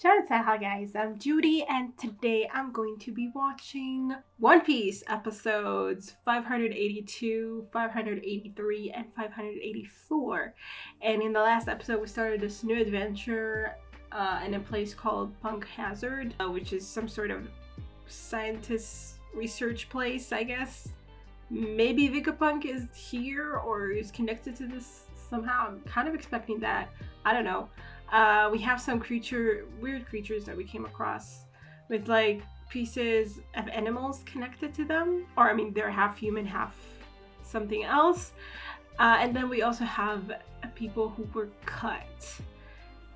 Show&tell, hi guys, I'm Judy and today I'm going to be watching One Piece episodes 582, 583, and 584. And in the last episode we started this new adventure in a place called Punk Hazard, which is some sort of scientist research place, I guess. Maybe Vegapunk is here or is connected to this somehow. I'm kind of expecting that. I don't know. We have some weird creatures that we came across with like pieces of animals connected to them. Or I mean, they're half human, half something else. And then we also have people who were cut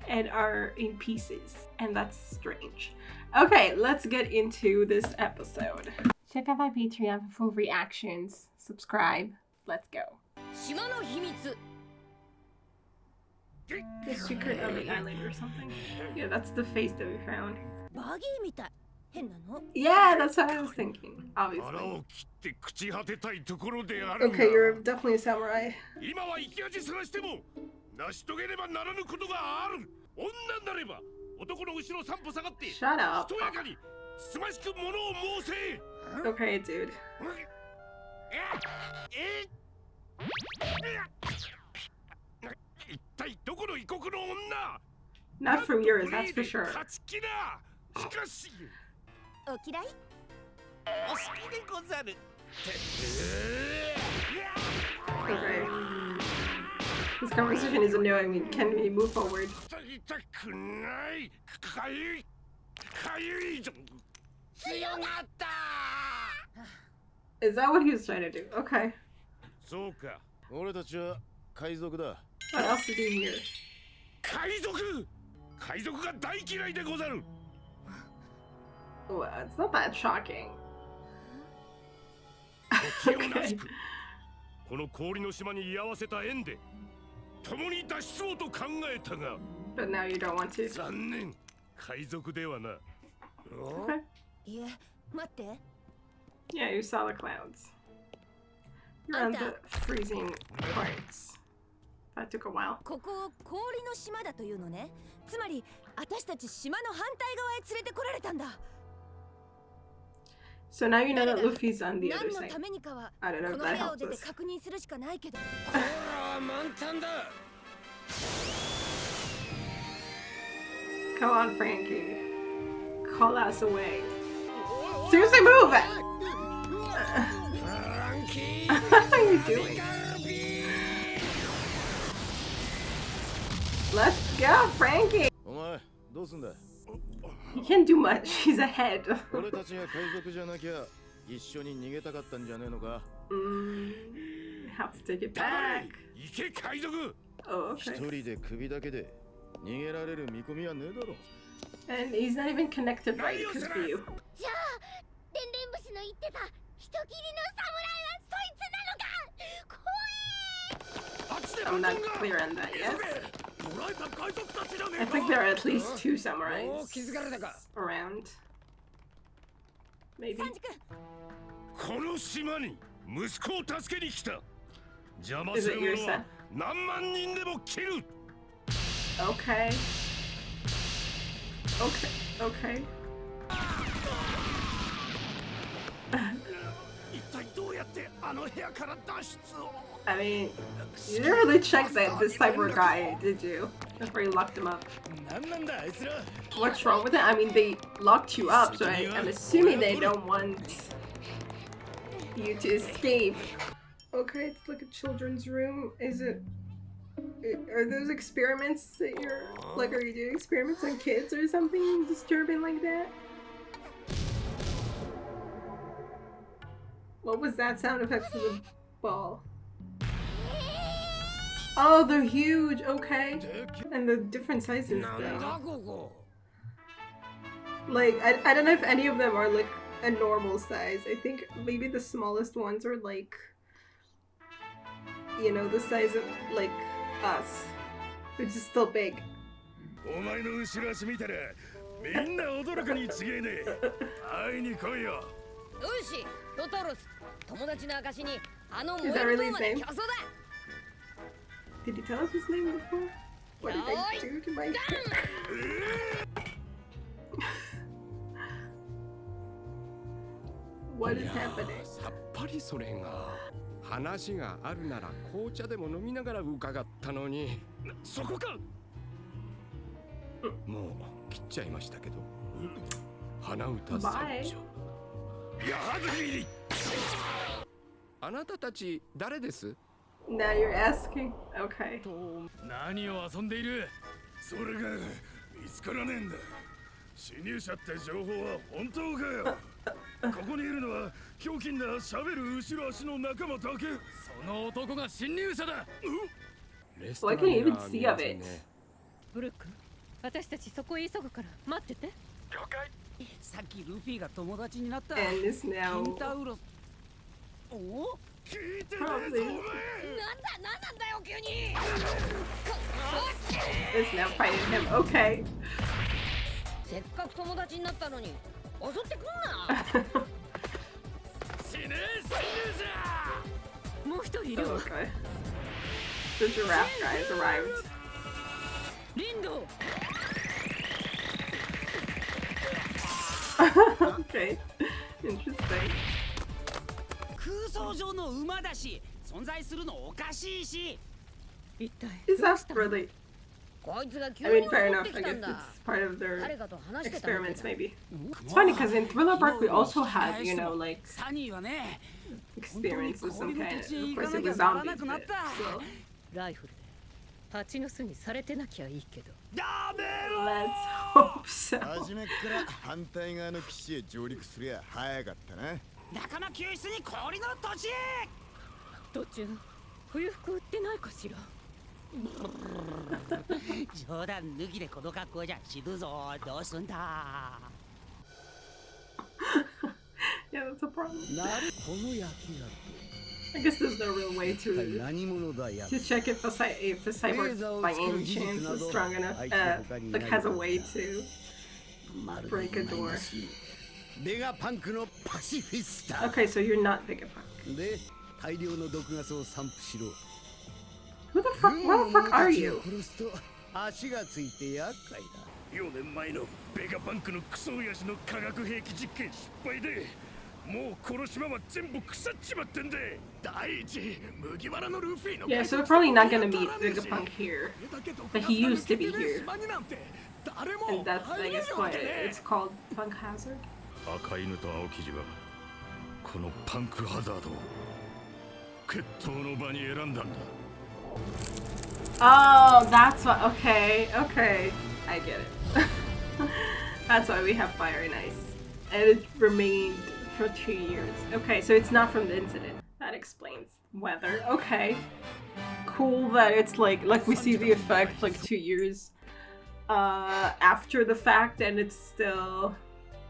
and are in pieces. And that's strange. Okay, let's get into this episode. Check out my Patreon for full reactions. Subscribe. Let's go. The secret of the island or something. Yeah, that's the face that we found. Yeah, that's what I was thinking, obviously. Okay, you're definitely a samurai. Shut up. Okay, dude. Not from yours, that's for sure. Okay. This conversation is annoying me. Can we move forward? Is that what he was trying to do? Okay. What else to do here? Well, it's not that shocking. Okay. But now you don't want to. Okay. Yeah, you saw the clouds. You're on the freezing parts. That took a while. So now you know that Luffy's on the other side. I don't know if that helps us. Come on, Frankie. Call us away. Seriously, move! What are you doing? Let's go, Frankie! He can't do much, he's ahead. Have to take it back. Oh, okay. And he's not even connected right because of you. I'm not clear on that yet. I think there are at least 2 samurais around. Maybe. Is it your son? Okay. Okay. Okay. I mean, you didn't really check that this cyber guy, did you? Before you locked him up. What's wrong with it? I mean, they locked you up, so I'm assuming they don't want you to escape. Okay, it's like a children's room. Is it? Are those experiments that you're like? Are you doing experiments on kids or something disturbing like that? What was that sound effect for the ball? Oh, they're huge, okay. And the different sizes though. Like, I don't know if any of them are like a normal size. I think maybe the smallest ones are like, you know, the size of like us, which is still big. Is that really his name? Did he tell us his name before? What did I do to my what is happening? さっぱりそれが話があるなら紅茶でも飲みながら伺ったのにそこかもう切っちゃいましたけど花歌三女やずぎりあなたたち誰です Now you're asking? Okay. 何を遊んでいるそれが見つからねえんだ侵入者って情報は本当かよここにいるのはひょうきんな喋る後ろ足の仲間だけその男が侵入者だ Well, I can't even see of it. ブルック、私たちそこへ急ぐから待ってて。了解さっきルフィが友達になった And is ケ now ンタウロスお聞いてねえぞ probably なんだなんなんだよ急に is now fighting him. Okay. せっかく友達になったのに襲ってくんな死ね侵入者もう一人いるわ Okay. The giraffe guy has arrived. リンド Okay. Interesting. 空想上の馬だし存在するのおかしいし一体 Is that really? こいつが急 I に mean, 襲 fair っ enough. て I きた guess んだ it's part of their 誰かと話してたわけ experiments, だ maybe. It's funny because in Thriller Park we also had, you know, like サニーはね experiments with some kind of. Of 行 course, かな it きゃ was なら zombies, なくなっ but た still. ライフルで蜂の巣にされてなきゃいいけどダメ Let's hope so. 初めっから反対側の岸へ上陸すりゃ早かったな。仲間救出に氷の土地途中冬服売ってないかしら冗談抜きでこの格好じゃ死ぬぞどうすんだ Yeah, that's a problem. なるこの焼き I guess there's no real way 跡 to 何者だや to check if the cyborg by any chance is strong enough, like has a way to break a door. ベガパンクのパシフィスタ Okay, so you're not Vegapunk. で大量の毒ガスを散布しろ Who the fuck? Where the fuck are 軍 you? を殺すと足がついて厄介だ4年前のベガパンクのクソ親父の化学兵器実験失敗でもうこの島は全部腐っちまってんで第一麦わらのルフィの Yeah, so we're probably not gonna meet Vegapunk here, but he used to be here, and that's I guess why it's called Punk Hazard. 赤犬と青生地はこのパンクハザードを決闘の場に選んだんだ Oh, that's what. Okay, okay, I get it. That's why we have fire and ice, and it remained for 2 years. Okay, so it's not from the incident. That explains weather. Okay, cool that it's like we see the effect like 2 years after the fact, and it's still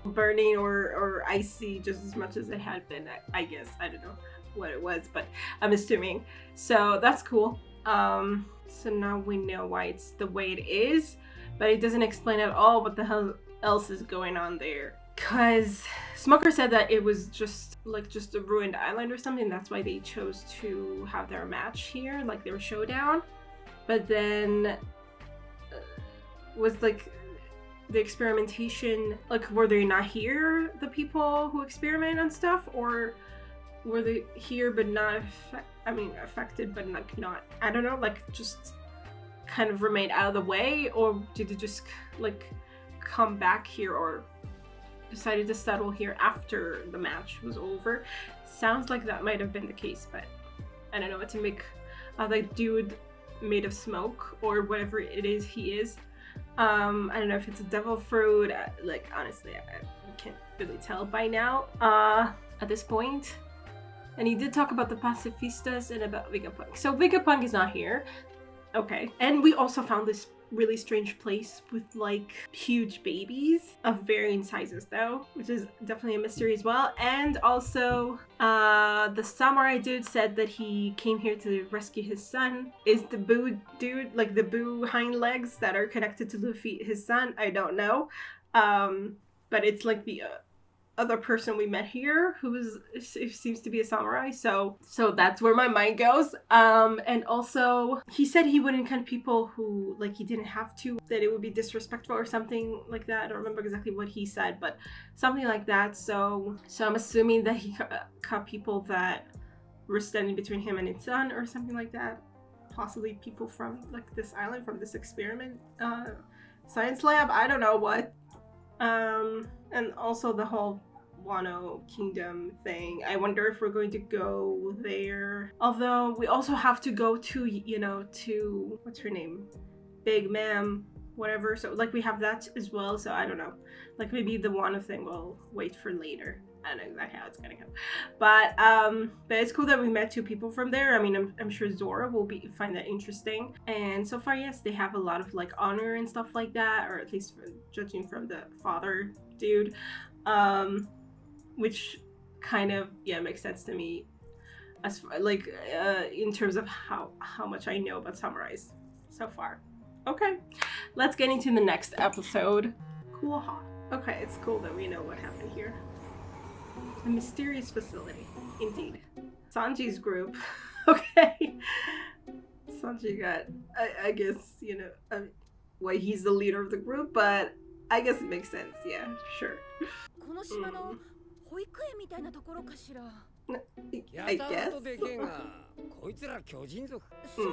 burning or icy just as much as it had been. I guess I don't know what it was, but I'm assuming. So that's cool. So now we know why it's the way it is, but it doesn't explain at all what the hell else is going on there. Cause Smoker said that it was just a ruined island or something. That's why they chose to have their match here, like their showdown. But then was like the experimentation, like were they not here, the people who experiment on stuff, or were they here but not affected but like not, I don't know, like just kind of remained out of the way, or did they just like come back here or decided to settle here after the match was over? Sounds like that might have been the case, but I don't know what to make of the dude made of smoke or whatever it is he is. I don't know if it's a devil fruit, like honestly I can't really tell by now at this point. And he did talk about the pacifistas and about Vegapunk. So Vegapunk is not here. Okay. And we also found this really strange place with like huge babies of varying sizes though, which is definitely a mystery as well. And also the samurai dude said that he came here to rescue his son. Is the Boo dude, like the Boo hind legs that are connected to Luffy his son? I don't know. But it's like the other person we met here who seems to be a samurai. So that's where my mind goes. And also he said he wouldn't cut people who like he didn't have to, that it would be disrespectful or something like that. I don't remember exactly what he said, but something like that. So I'm assuming that he cut people that were standing between him and his son or something like that. Possibly people from like this island, from this experiment science lab. I don't know what. And also the whole Wano Kingdom thing. I wonder if we're going to go there. Although we also have to go to, you know, to, what's her name? Big Ma'am, whatever. So like we have that as well. So I don't know. Like maybe the Wano thing will wait for later. I don't know exactly how it's gonna go. But it's cool that we met 2 people from there. I mean, I'm sure Zora will find that interesting. And so far, yes, they have a lot of like honor and stuff like that, or at least judging from the father dude, which kind of makes sense to me as far, like in terms of how much I know about samurais so far. Okay, let's get into the next episode. Cool, hot. Okay, it's cool that we know what happened here. A mysterious facility, indeed. Sanji's group. Okay. Sanji got, I guess, you know, well, he's the leader of the group, but I guess it makes sense. Yeah, sure. I guess.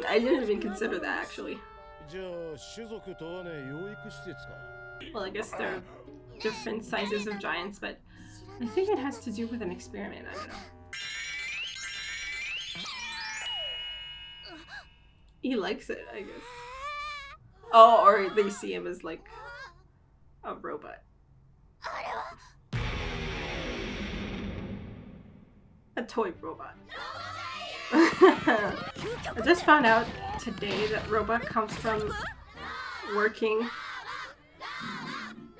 I didn't even consider that, actually. Well, I guess they're different sizes of giants, but I think it has to do with an experiment. I don't know. He likes it, I guess. Oh, or they see him as like a robot. A toy robot. I just found out today that robot comes from working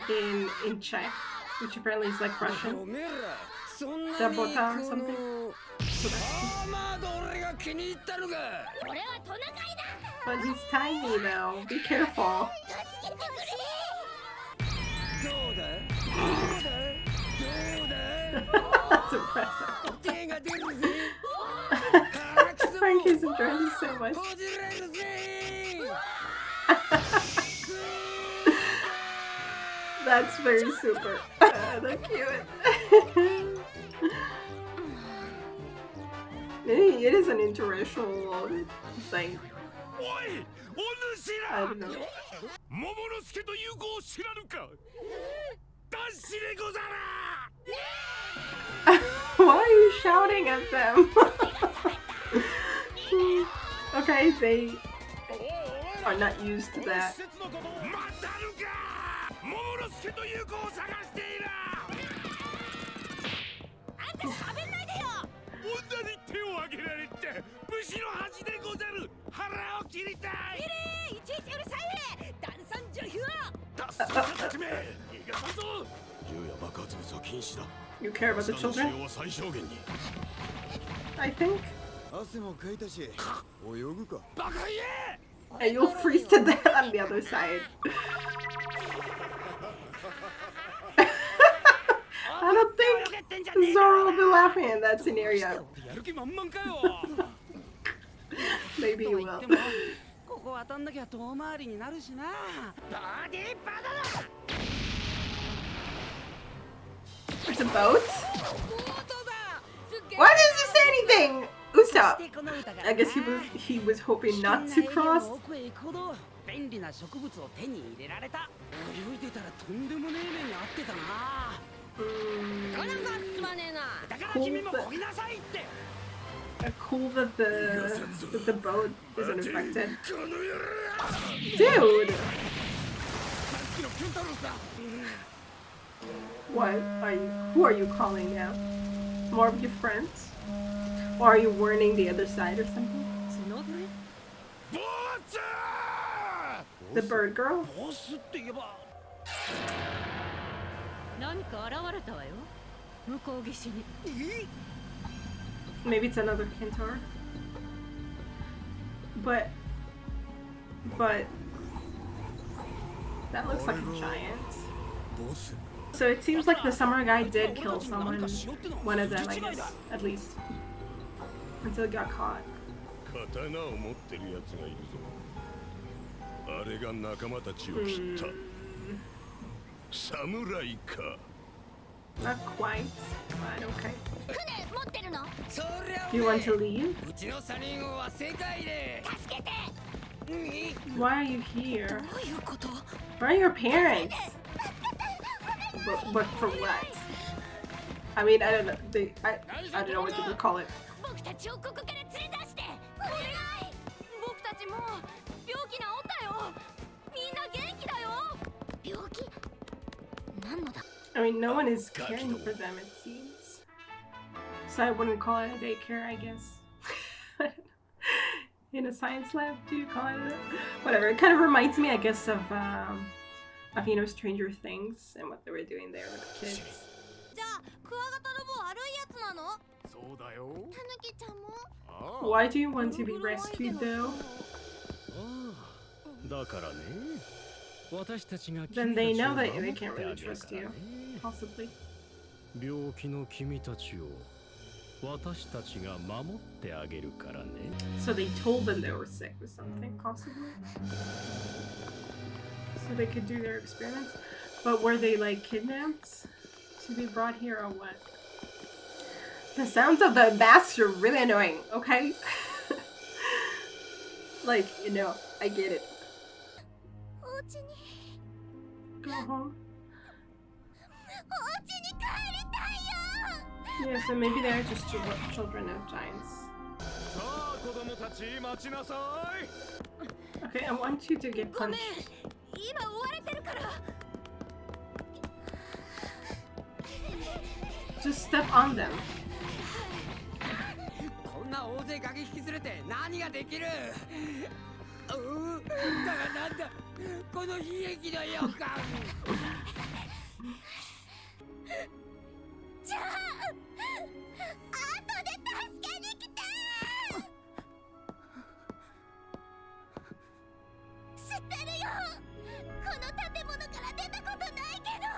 in Czech, which apparently is like Russian. Zabota or something. So but he's tiny though. Be careful. That's impressive. Frankie's enjoying this so much. That's very super. They're cute. It is an interracial thing. I don't know. Why are you shouting at them? Okay, they are not used to that. You care about the children? I think. And you'll freeze to death on the other side. I don't think Zoro will be laughing in that scenario. Maybe you will. It's a boat? Why didn't you say anything? Usopp. I guess he was hoping not to cross. Cool that the boat isn't affected. Dude! What are you? Who are you calling now? More of your friends? Or are you warning the other side or something? The bird girl? Maybe it's another Kentaur. But that looks like a giant. So it seems like the samurai guy did kill someone, one of them, I guess, at least, until it got caught. 刀を持ってるやつがいるぞ。あれが仲間たちを切った。侍か。Not quite, but okay. 船持ってるの？ Do you want to leave? うちのサリン号は世界で助けて。 Why are you here? どういうこと？ Where are your parents? But for what? I mean, I don't know. I don't know what you would call it. 僕たちをここから連れ出して。お願い。僕たちも病気治ったよ。みんな元気だよ。病気？何のだ？ I mean, no one is caring for them, it seems. So I wouldn't call it a daycare, I guess. In a science lab, do you call it a... Whatever. It kind of reminds me, I guess, of you know, Stranger Things and what they were doing there with the kids. じゃあクワガタロボ悪いやつなの？そうだよ。タヌキちゃんも？ Why do you want to be rescued, though? だからね。私たちが Then they know that they can't really trust you. Possibly. 病気の君たちを私たちが守ってあげるからね。 So they told them they were sick with something, possibly? So they could do their experiments? But were they, like, kidnapped to be brought here or what? The sounds of the masks are really annoying, okay? Like, you know, I get it. お家に Go home. お家に帰りたいよ。 Yeah, so maybe they're just children of giants. さあ子供たち待ちなさい。 Okay, I want you to get ごめん。 punched. 今追われてるから。 Just step on them. こんな大勢駆け引き連れて何ができる？だがなんだこの悲劇の予感。じゃあ後で助けに来て。知ってるよ。この建物から出たことないけど、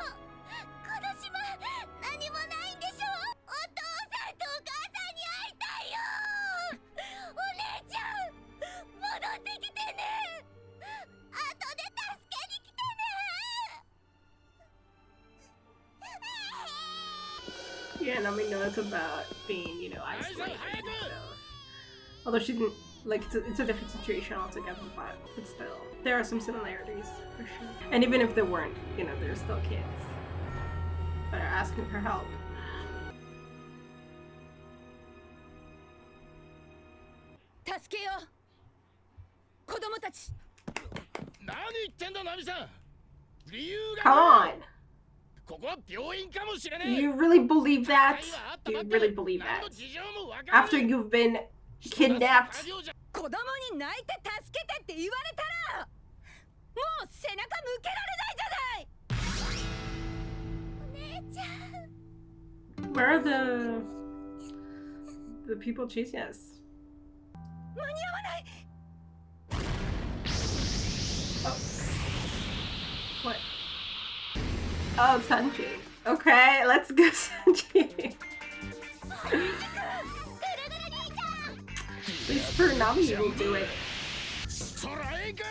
この島何もないんでしょ。お父さんとお母さんに会いたいよ。お姉ちゃん戻ってきてね。後で助けに来てね。 Yeah, and we know it's about being, you know, isolated. So. Although she didn't, like, it's a different situation altogether, but still, there are some similarities, for sure. And even if there weren't, you know, they're still kids that are asking for help. 助けよう。子供たち。何言ってんだナミさん。理由 Come が on! ここは病院かもしれ Do ねえ。 you really believe that? Do you really believe 何 that? の事情もわからない。 After you've been kidnapped? 子供に泣いて助けてって言われたら、もう背中向けられないじゃない。お姉ちゃん。 Where are the people chasing us? 間に合わない。 Oh. What? Oh, Sanji. Okay, let's go, Sanji. At least for Nami, you will do it. ストライク。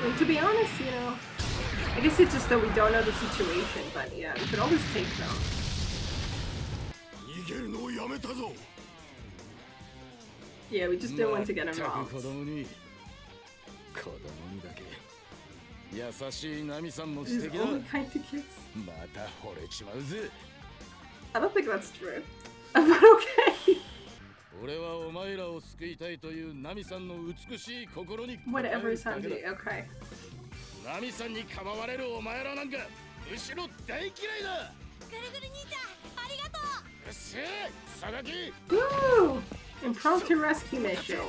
And to be honest, you know, I guess it's just that we don't know the situation, but yeah, we could always take them. 逃げるのをやめたぞ。 Yeah, we just didn't want to get まったく involved. 子供にだけ優しいナミさんも素 He's 敵だ。 only kind to kids. また惚れちまうぜ。 I don't think that's true. But okay. 俺はお前らを救いたいというナミさんの美しい心に応え Whatever, るだけだ。 Sanji. Okay. ナミさんに構われるお前らなんかむしろ大嫌いだ。ぐるぐる兄ちゃん、ありがとう。うっせえ、榊。 Woo! Impromptu rescue mission.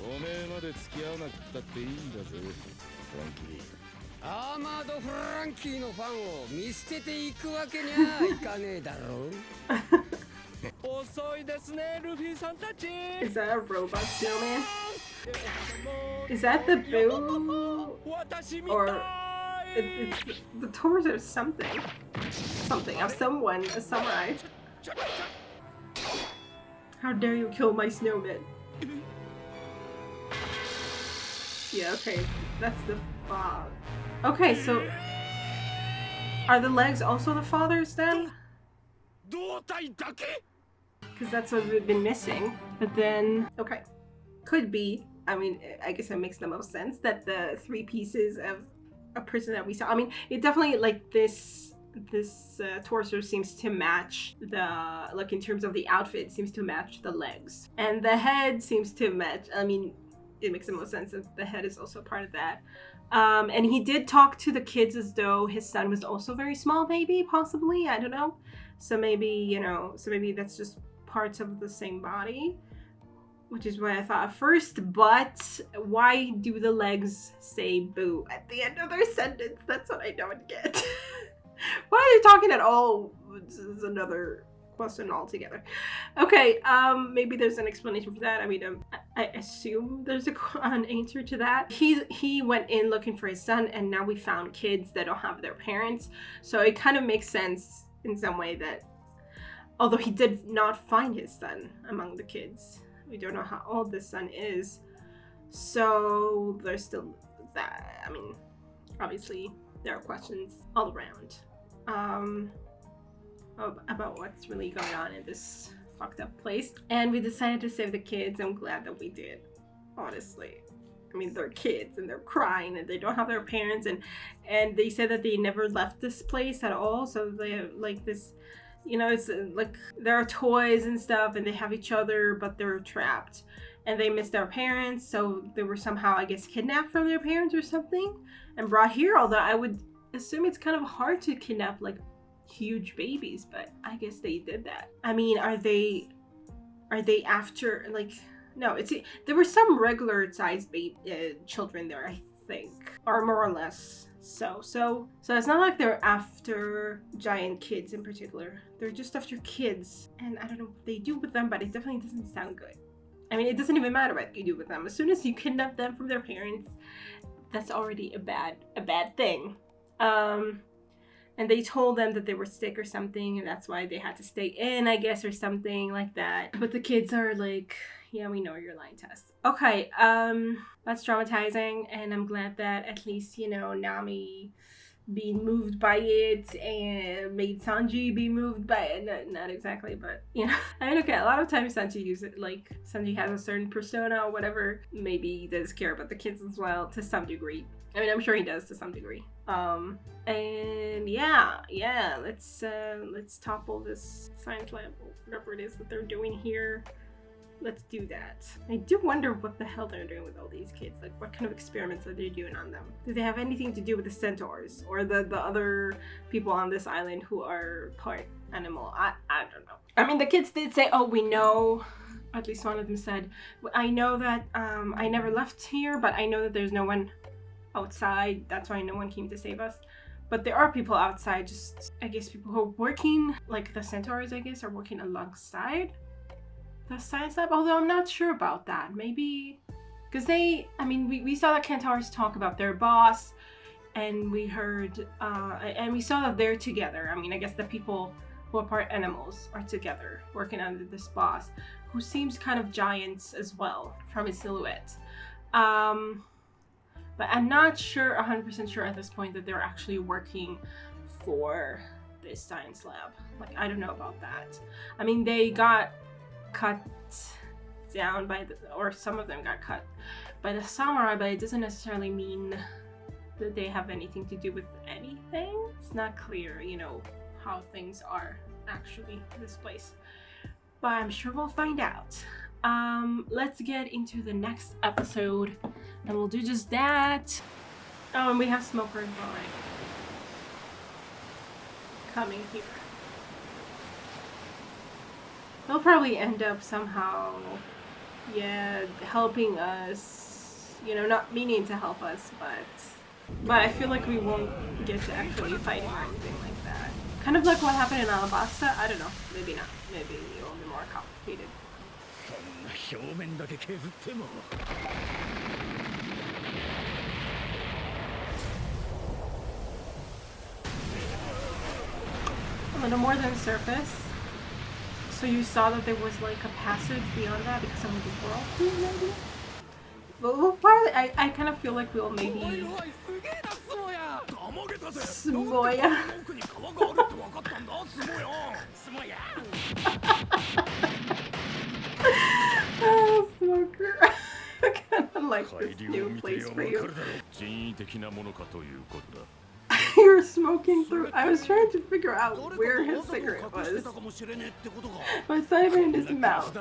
おめえまで付き合わなくたっていいんだぜ、フランキー。アーマードフランキーのファンを見捨てていくわけにはいかねえだろう。遅いですね、ルフィさんたち。 Is that a robot snowman? Is that the Boo? 私み Or たい。 it's the torso of something. Something of someone, a samurai. How dare you kill my snowman? Yeah, okay, that's the father. Okay, so are the legs also the father's then? 胴体だけ。 Because that's what we've been missing. But then, okay, could be. I mean, I guess it makes the most sense that the 3 pieces of a person that we saw. I mean, it definitely like this torso seems to match the, like in terms of the outfit, seems to match the legs, and the head seems to match. I mean, it makes the most sense that the head is also part of that. And he did talk to the kids as though his son was also very small, maybe, possibly, I don't know. So maybe, you know, maybe that's just parts of the same body, which is what I thought at first. But why do the legs say boo at the end of their sentence? That's what I don't get. Why are they talking at all? This is another question altogether. Okay, maybe there's an explanation for that. I mean, I assume there's an answer to that. He went in looking for his son, and now we found kids that don't have their parents. So it kind of makes sense in some way that, although he did not find his son among the kids, we don't know how old this son is. So there's still that. I mean, obviously there are questions all around about what's really going on in this fucked up place. And we decided to save the kids. I'm glad that we did, honestly. I mean, they're kids and they're crying and they don't have their parents, and they said that they never left this place at all. So they have like this, you know, it's like there are toys and stuff and they have each other, but they're trapped and they miss their parents. So they were somehow, I guess, kidnapped from their parents or something and brought here. Although I would assume it's kind of hard to kidnap like huge babies, but I guess they did that. I mean, are they after, like, no, it's, there were some regular sized children there, I think, or more or less. So it's not like they're after giant kids in particular. They're just after kids, and I don't know what they do with them, but it definitely doesn't sound good. I mean, it doesn't even matter what you do with them. As soon as you kidnap them from their parents, that's already a bad thing. And they told them that they were sick or something, and that's why they had to stay in, I guess, or something like that. But the kids are like, yeah, we know you're lying to us. Okay, that's traumatizing, and I'm glad that at least, you know, Nami being moved by it and made Sanji be moved by it. No, not exactly, but, you know. I mean, okay, a lot of times Sanji uses it, like, Sanji has a certain persona or whatever. Maybe he does care about the kids as well, to some degree. I mean, I'm sure he does to some degree. And yeah, let's topple this science lab, whatever it is that they're doing here. Let's do that. I do wonder what the hell they're doing with all these kids. Like, what kind of experiments are they doing on them? Do they have anything to do with the centaurs or the other people on this island who are part animal? I don't know. I mean, the kids did say, oh, we know, at least one of them said, I know that I never left here, but I know that there's no one outside. That's why no one came to save us. But there are people outside, just, I guess, people who are working, like the centaurs, I guess, are working alongside the science lab, although I'm not sure about that. Maybe because they, I mean, we saw the centaurs talk about their boss, and we heard and we saw that they're together. I mean, I guess the people who are part animals are together working under this boss, who seems kind of giants as well from his silhouette. But I'm not sure, 100% sure at this point, that they're actually working for this science lab. Like, I don't know about that. I mean, they got cut down by or some of them got cut by the samurai, but it doesn't necessarily mean that they have anything to do with anything. It's not clear, you know, how things are actually in this place. But I'm sure we'll find out. Let's get into the next episode, and we'll do just that. Oh, and we have Smoker and Boy coming here. They'll probably end up somehow, yeah, helping us. You know, not meaning to help us, but I feel like we won't get to actually fighting or anything like that. Kind of like what happened in Alabasta. I don't know. Maybe not. Maybe a little bit more. that complicated. そんな表面だけ削っても A little more than surface. So you saw that there was like a passage beyond that because of the world, maybe? But we'll probably, I kind of feel like we'll maybe... Smoya. Oh, smoker. I kind of like this new place for you. You're smoking through. I was trying to figure out where his cigarette was. But it's not even in his mouth.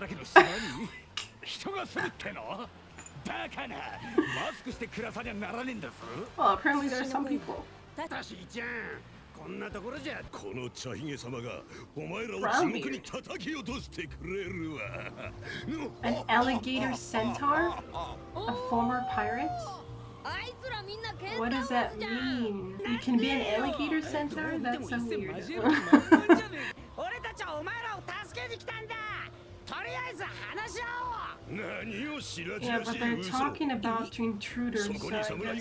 Well, apparently there's some people. こんなところじゃこの茶ひげ様がお前らを地獄に叩き落としてくれるわ An alligator centaur? A former pirate? What does that mean? You can be an alligator centaur? That's so weird. Yeah, but they're talking about intruders, so I guess... I don't know.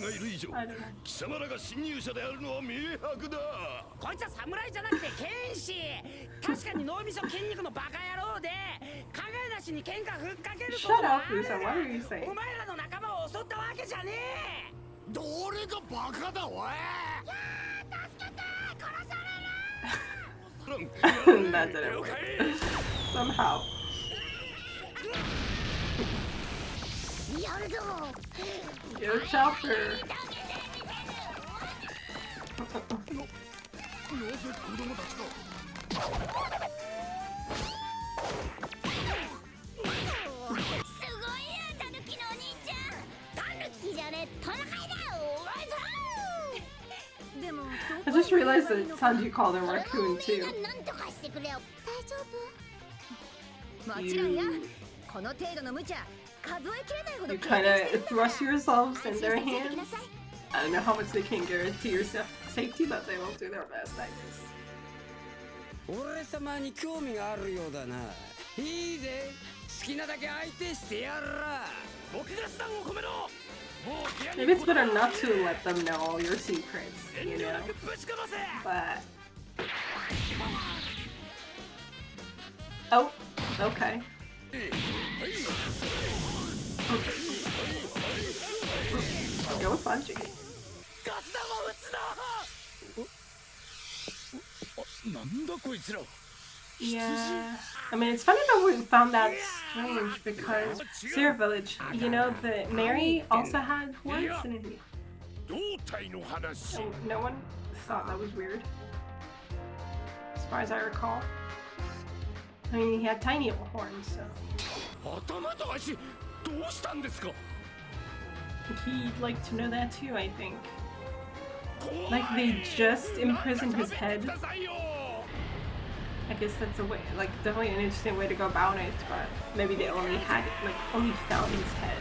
貴様らが侵入者であるのは明白だこいつは侍じゃなくて剣士確かに脳みそ筋肉のバカ野郎で考えなしに喧嘩ふっかけることは Shut up, Lisa. What are you saying? お前らの仲間を襲ったわけじゃねえどれがバカだおい That didn't work. Somehow. Yo, Chopper. なぜ子供たちが I just realized that Sanji called him raccoon too. You kind of thrust yourselves in their hands. I don't know how much they can guarantee your safety, but they will do their best, I guess. 俺様に興味があるようだないいぜ好きなだけ相手してやら僕がスタンを込めろ Maybe it's better not to let them know all your secrets, you know. But oh, okay. I'll go with Bungie. Yeah, I mean, it's funny that we found that strange because Sarah Village, you know, the Mary also had horns, didn't he? And no one thought that was weird, as far as I recall. I mean, he had tiny little horns, so. He'd like to know that too, I think. Like, they just imprisoned his head. I guess that's a way, like, definitely an interesting way to go about it, but maybe they only had, like, only found his head.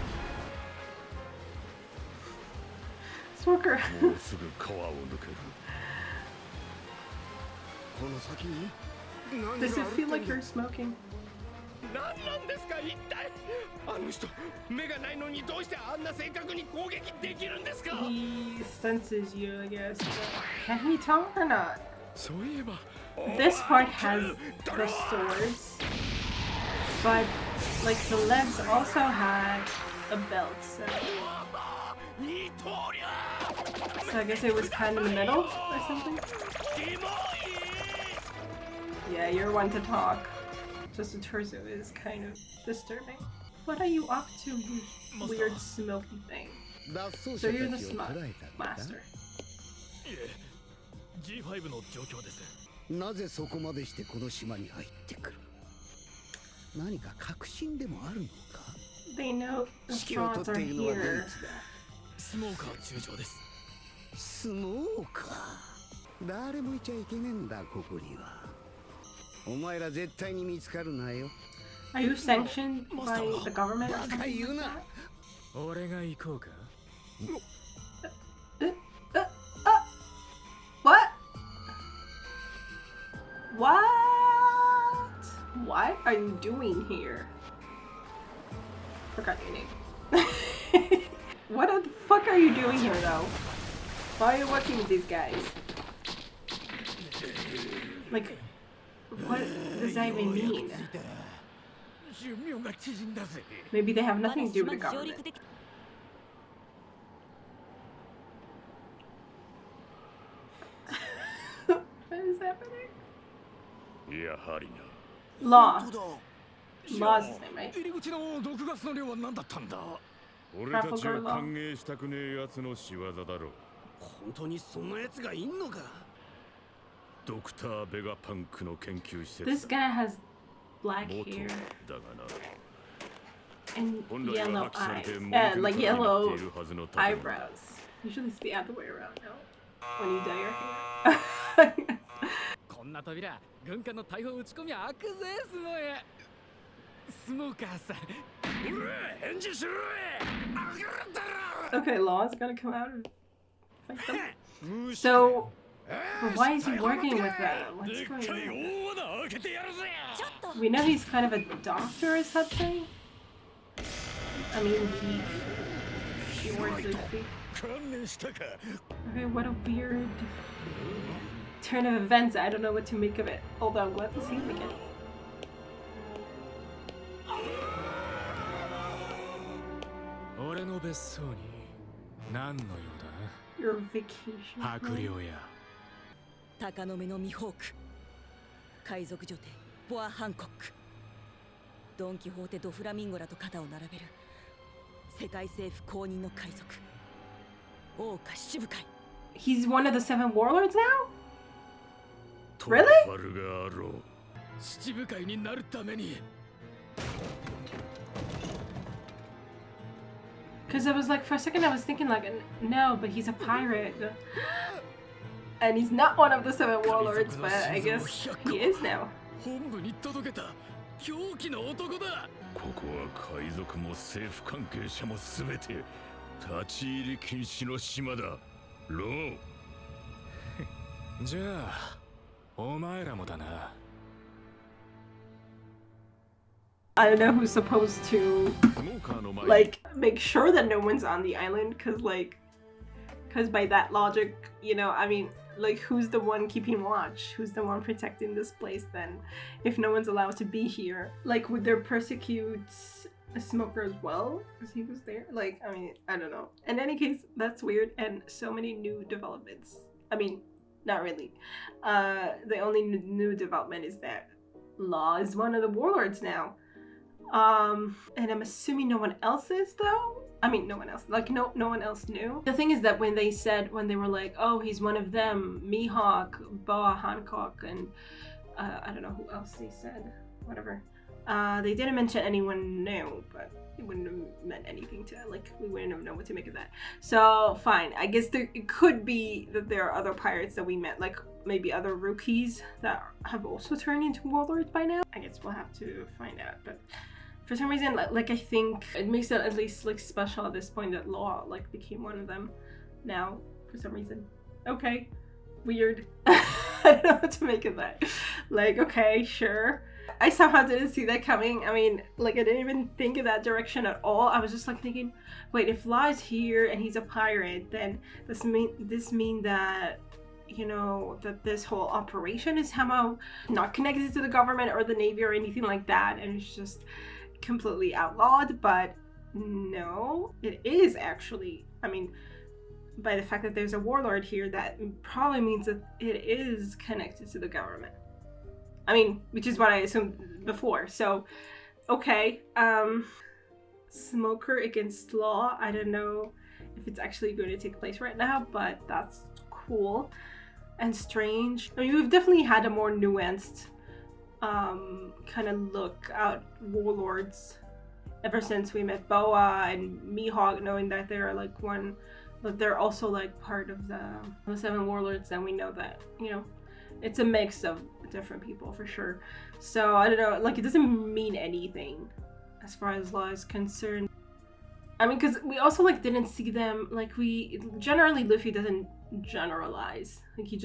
Smoker. Does it feel like you're smoking? 何なんですか一体あの人目がないのにどうしてあんな正確に攻撃できるんですか He senses you, I guess. Can he talk or not? そういえば This part has the swords, but like the legs also had a belt, so I guess it was kind of in the middle or something. Yeah, you're one to talk. Just a torso is kind of disturbing. What are you up to, you weird smoky thing? So you're the smoke master. G5 の状況です なぜそこまでしてこの島に入ってくる何か確信でもあるのか They know the frauds are here. スモーカー中将ですスモーカー誰もいちゃいけねえんだここにはお前ら絶対に見つかるなよ Are you sanctioned by the government or something like that? 俺が行こうか What? What? What are you doing here? Forgot your name. What the fuck are you doing here though? Why are you working with these guys? Like, what does that even mean? Maybe they have nothing to do with the government. What is happening? Law. Law is his name, right? Trafalgar Law. 本当にそんな奴がいんのか。ドクター・ベガパンクの研究施設 This guy has black hair だがな and yellow eyes. Like yellow eyebrows. Usually it's the other way around, no? When you dye your hair. こんな扉、軍艦の大砲撃ち込み開くぜ、スモエ。スモーカーさん。返事しろ。 Okay, Law is gonna come out and fight them. So, why is he working with them? What's going on? We know he's kind of a doctor or something. I mean, he works with the... Okay, what a weird turn of events. I don't know what to make of it. Although I'm glad to see him again. Your vacation. 鷹の目のミホーク、海賊女帝ボア・ハンコック、ドン・キホーテ・ド・フラミンゴらと肩を並べる世界政府公認の海賊王家七部会。 He's one of the 7 warlords now? トラ Really? ファルガーロー七部会になるために Because I was like, for a second I was thinking like, no, but he's a pirate. And he's not one of the 7 warlords, but I guess he is now. 本部に届けた狂気の男だ。ここは海賊も政府関係者もすべて立ち入り禁止の島だ。ロー。じゃあ、お前らもだな。I don't know who's supposed to like make sure that no one's on the island, because by that logic, you know, I mean, like, who's the one keeping watch? Who's the one protecting this place then? If no one's allowed to be here, like, would they persecute a smoker as well as he was there? Like, I mean, I don't know. In any case, that's weird, and so many new developments. I mean, not really. The only new development is that Law is one of the warlords now. And I'm assuming no one else is though. I mean, no one else. Like, no one else knew. The thing is that when they were like, oh, he's one of them, Mihawk, Boa Hancock, and I don't know who else they said. Whatever. They didn't mention anyone new, but it wouldn't have meant anything to, like, we wouldn't have known what to make of that. So fine. I guess it could be that there are other pirates that we met, like maybe other rookies that have also turned into warlords by now. I guess we'll have to find out, but. For some reason, like, I think it makes it at least, like, special at this point that Law, like, became one of them now, for some reason. Okay. Weird. I don't know what to make of that. Like, okay, sure. I somehow didn't see that coming. I mean, like, I didn't even think of that direction at all. I was just, like, thinking, wait, if Law is here and he's a pirate, then this mean that, you know, that this whole operation is somehow not connected to the government or the Navy or anything like that, and it's just completely outlawed. But no, it is actually, I mean, by the fact that there's a warlord here, that probably means that it is connected to the government. I mean, which is what I assumed before. So, okay, Smoker against Law. I don't know if it's actually going to take place right now, but that's cool and strange. I mean, we've definitely had a more nuanced kind of look at warlords ever since we met Boa and Mihawk, knowing that they're like one, but they're also like part of the 7 warlords. And we know that, you know, it's a mix of different people for sure. So I don't know, like, it doesn't mean anything as far as Law is concerned. I mean, because we also like didn't see them, like, we generally, Luffy doesn't generalize, like, he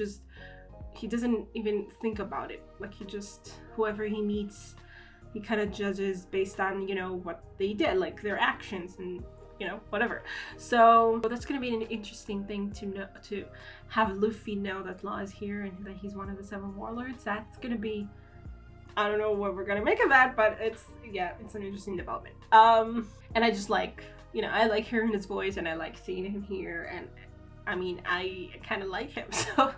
doesn't even think about it. Like, he just, whoever he meets he kind of judges based on, you know, what they did, like their actions and, you know, whatever. So that's gonna be an interesting thing to know, to have Luffy know that Law is here and that he's one of the 7 warlords. That's gonna be, I don't know what we're gonna make of that, but it's, yeah, it's an interesting development. And I just like, you know, I like hearing his voice and I like seeing him here, and I mean, I kind of like him, so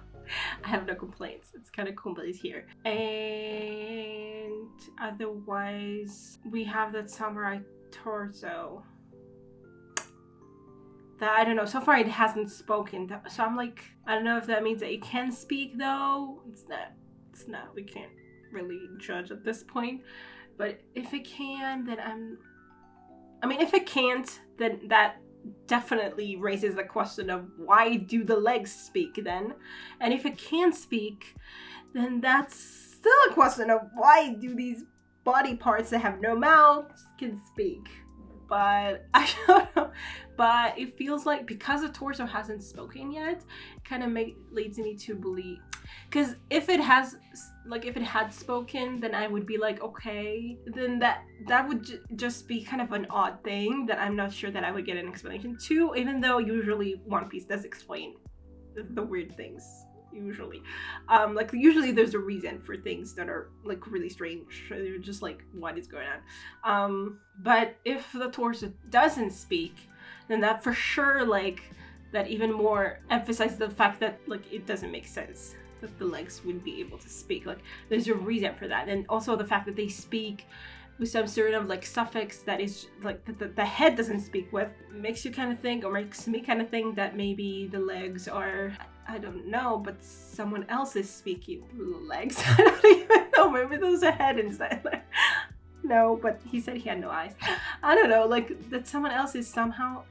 I have no complaints. It's kind of cool that he's here. And otherwise, we have that samurai torso that, I don't know, so far it hasn't spoken. So I'm like, I don't know if that means that it can speak though. It's not, we can't really judge at this point. But if it can, then I mean, if it can't, then that definitely raises the question of why do the legs speak then? And if it can speak, then that's still a question of why do these body parts that have no mouths can speak? But I don't know. But it feels like because the torso hasn't spoken yet, it kind of leads me to believe. Because if it has, like, if it had spoken, then I would be like, okay, then that would just be kind of an odd thing that I'm not sure that I would get an explanation to, even though usually One Piece does explain the weird things, usually. Like, usually there's a reason for things that are, like, really strange. They're just like, what is going on? But if the torso doesn't speak, then that for sure, like, that even more emphasizes the fact that, like, it doesn't make sense that the legs wouldn't be able to speak. Like, there's a reason for that. And also the fact that they speak with some sort of, like, suffix that is, like, the head doesn't speak with, makes you kind of think, or makes me kind of think that maybe the legs are, I don't know, but someone else is speaking through the legs. I don't even know, maybe there's a head inside there. No, but he said he had no eyes. I don't know, like, that someone else is somehow,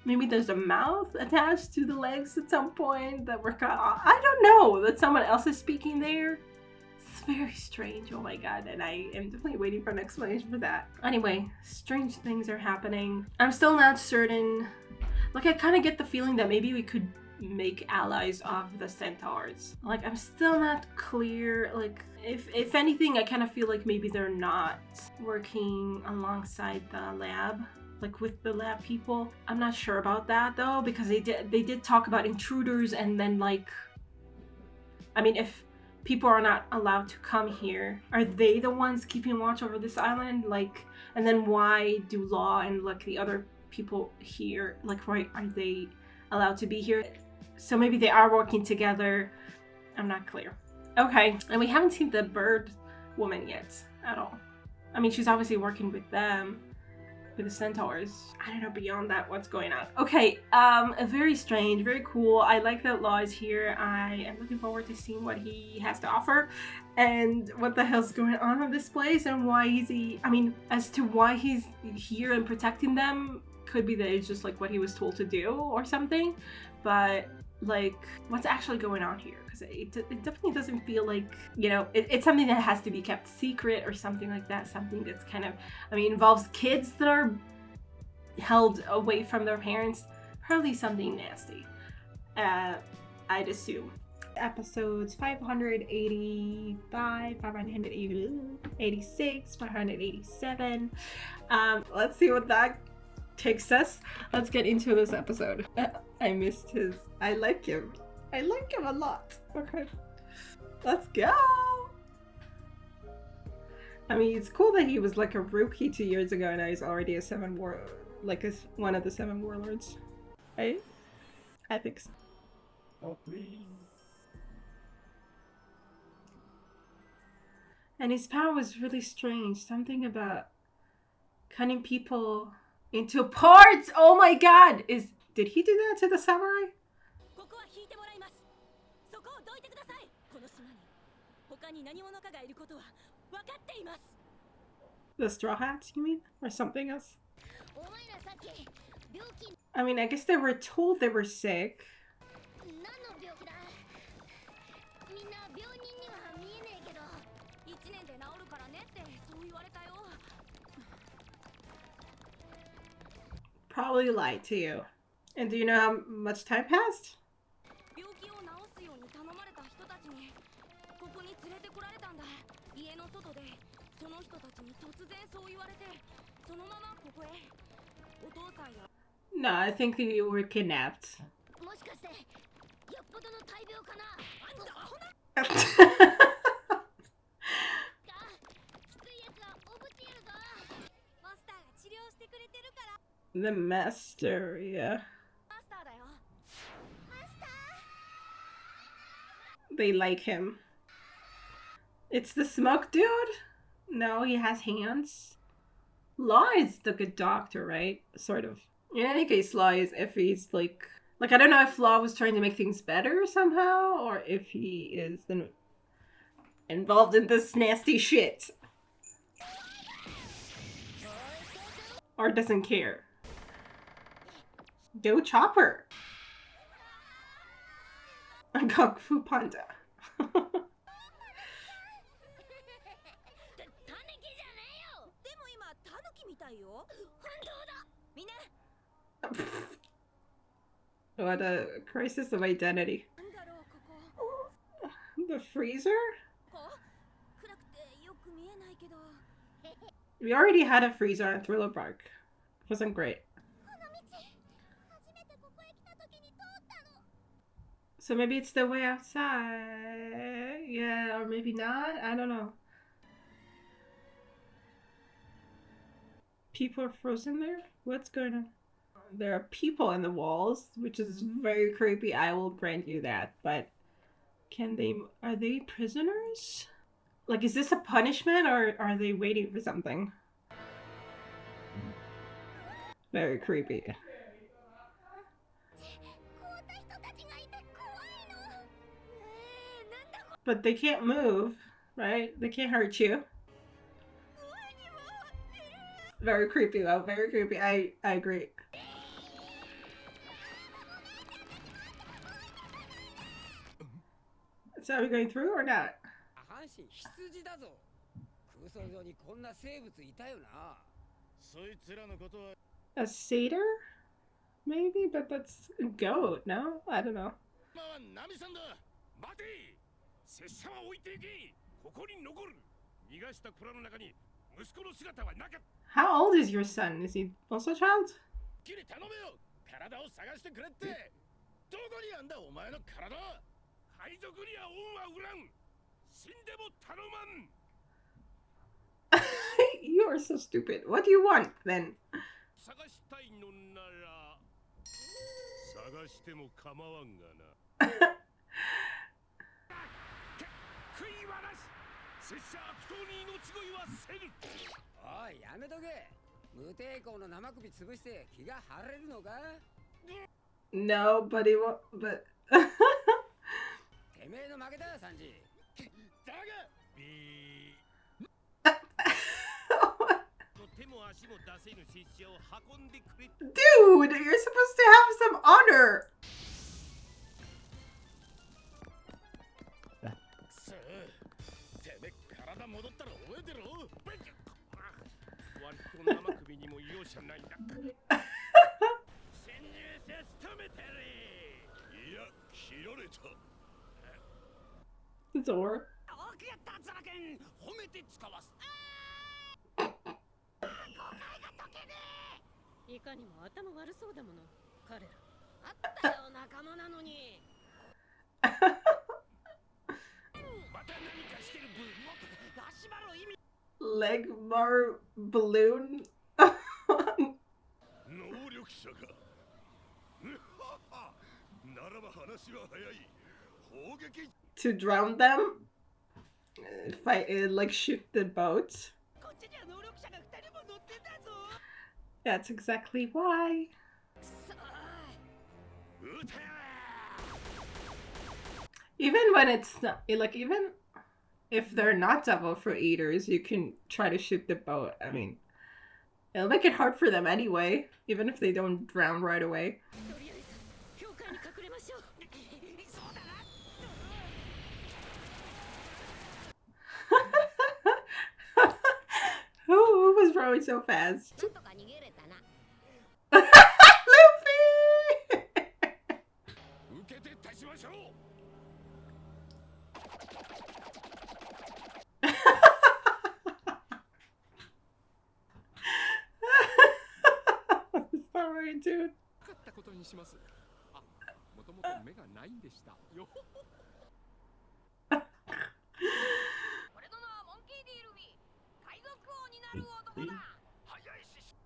maybe there's a mouth attached to the legs at some point that we're kind of, I don't know, that someone else is speaking there. It's very strange, oh my god, and I am definitely waiting for an explanation for that. Anyway, strange things are happening. I'm still not certain, like, I kind of get the feeling that maybe we could make allies of the centaurs. Like, I'm still not clear, like, if anything, I kind of feel like maybe they're not working alongside the lab, like with the lab people. I'm not sure about that though, because they did talk about intruders, and then, like, I mean, if people are not allowed to come here, are they the ones keeping watch over this island? Like, and then why do Law and, like, the other people here, like, why are they allowed to be here? So maybe they are working together. I'm not clear. Okay, and we haven't seen the bird woman yet at all. I mean, she's obviously working with them, with the centaurs. I don't know beyond that what's going on. Okay, very strange, very cool. I like that Law is here. I am looking forward to seeing what he has to offer and what the hell's going on in this place and why is he, I mean, as to why he's here and protecting them, could be that it's just like what he was told to do or something, but like, what's actually going on here? Because it definitely doesn't feel like, you know, it's something that has to be kept secret or something like that. Something that's kind of, I mean, involves kids that are held away from their parents. Probably something nasty, I'd assume. Episodes 585, 586, 587. Let's see what that takes us. Let's get into this episode. I missed his, I like him a lot. Okay, let's go. I mean, it's cool that he was like a rookie 2 years ago and now he's already a one of the 7 warlords, right? I think so. And his power was really strange, something about cutting people into parts. Oh my god, did he do that to the samurai? The Straw Hats, you mean? Or something else? I mean, I guess they were told they were sick. Probably lied to you. And do you know how much time passed? No, I think they were kidnapped. The master, yeah. They like him. It's the smoke dude? No, he has hands. Law is the good doctor, right? Sort of. In any case, Law is if he's like I don't know if Law was trying to make things better somehow, or if he is involved in this nasty shit. Or doesn't care. Go Chopper! Kung Fu Panda. What a crisis of identity. The freezer? We already had a freezer on Thriller Bark. It wasn't great. So maybe it's the way outside. Yeah, or maybe not. I don't know. People are frozen there? What's going on? There are people in the walls, which is very creepy. I will grant you that. But are they prisoners? Like, is this a punishment or are they waiting for something? Very creepy. But they can't move, right? They can't hurt you. Very creepy though, very creepy. I agree. So are we going through or not? A satyr? Maybe, but that's a goat, no? I don't know. How old is your son? Is he also a child? You are so stupid. What do you want then? No, but he won't. But dude, you're supposed to have some honor. The door. Legmar balloon. To drown them? Fight, like shoot the boat? That's exactly why. Even when it's not, like, even if they're not devil fruit eaters, you can try to shoot the boat. I mean, it'll make it hard for them anyway, even if they don't drown right away. Who was rowing so fast? Luffy! sorry, dude.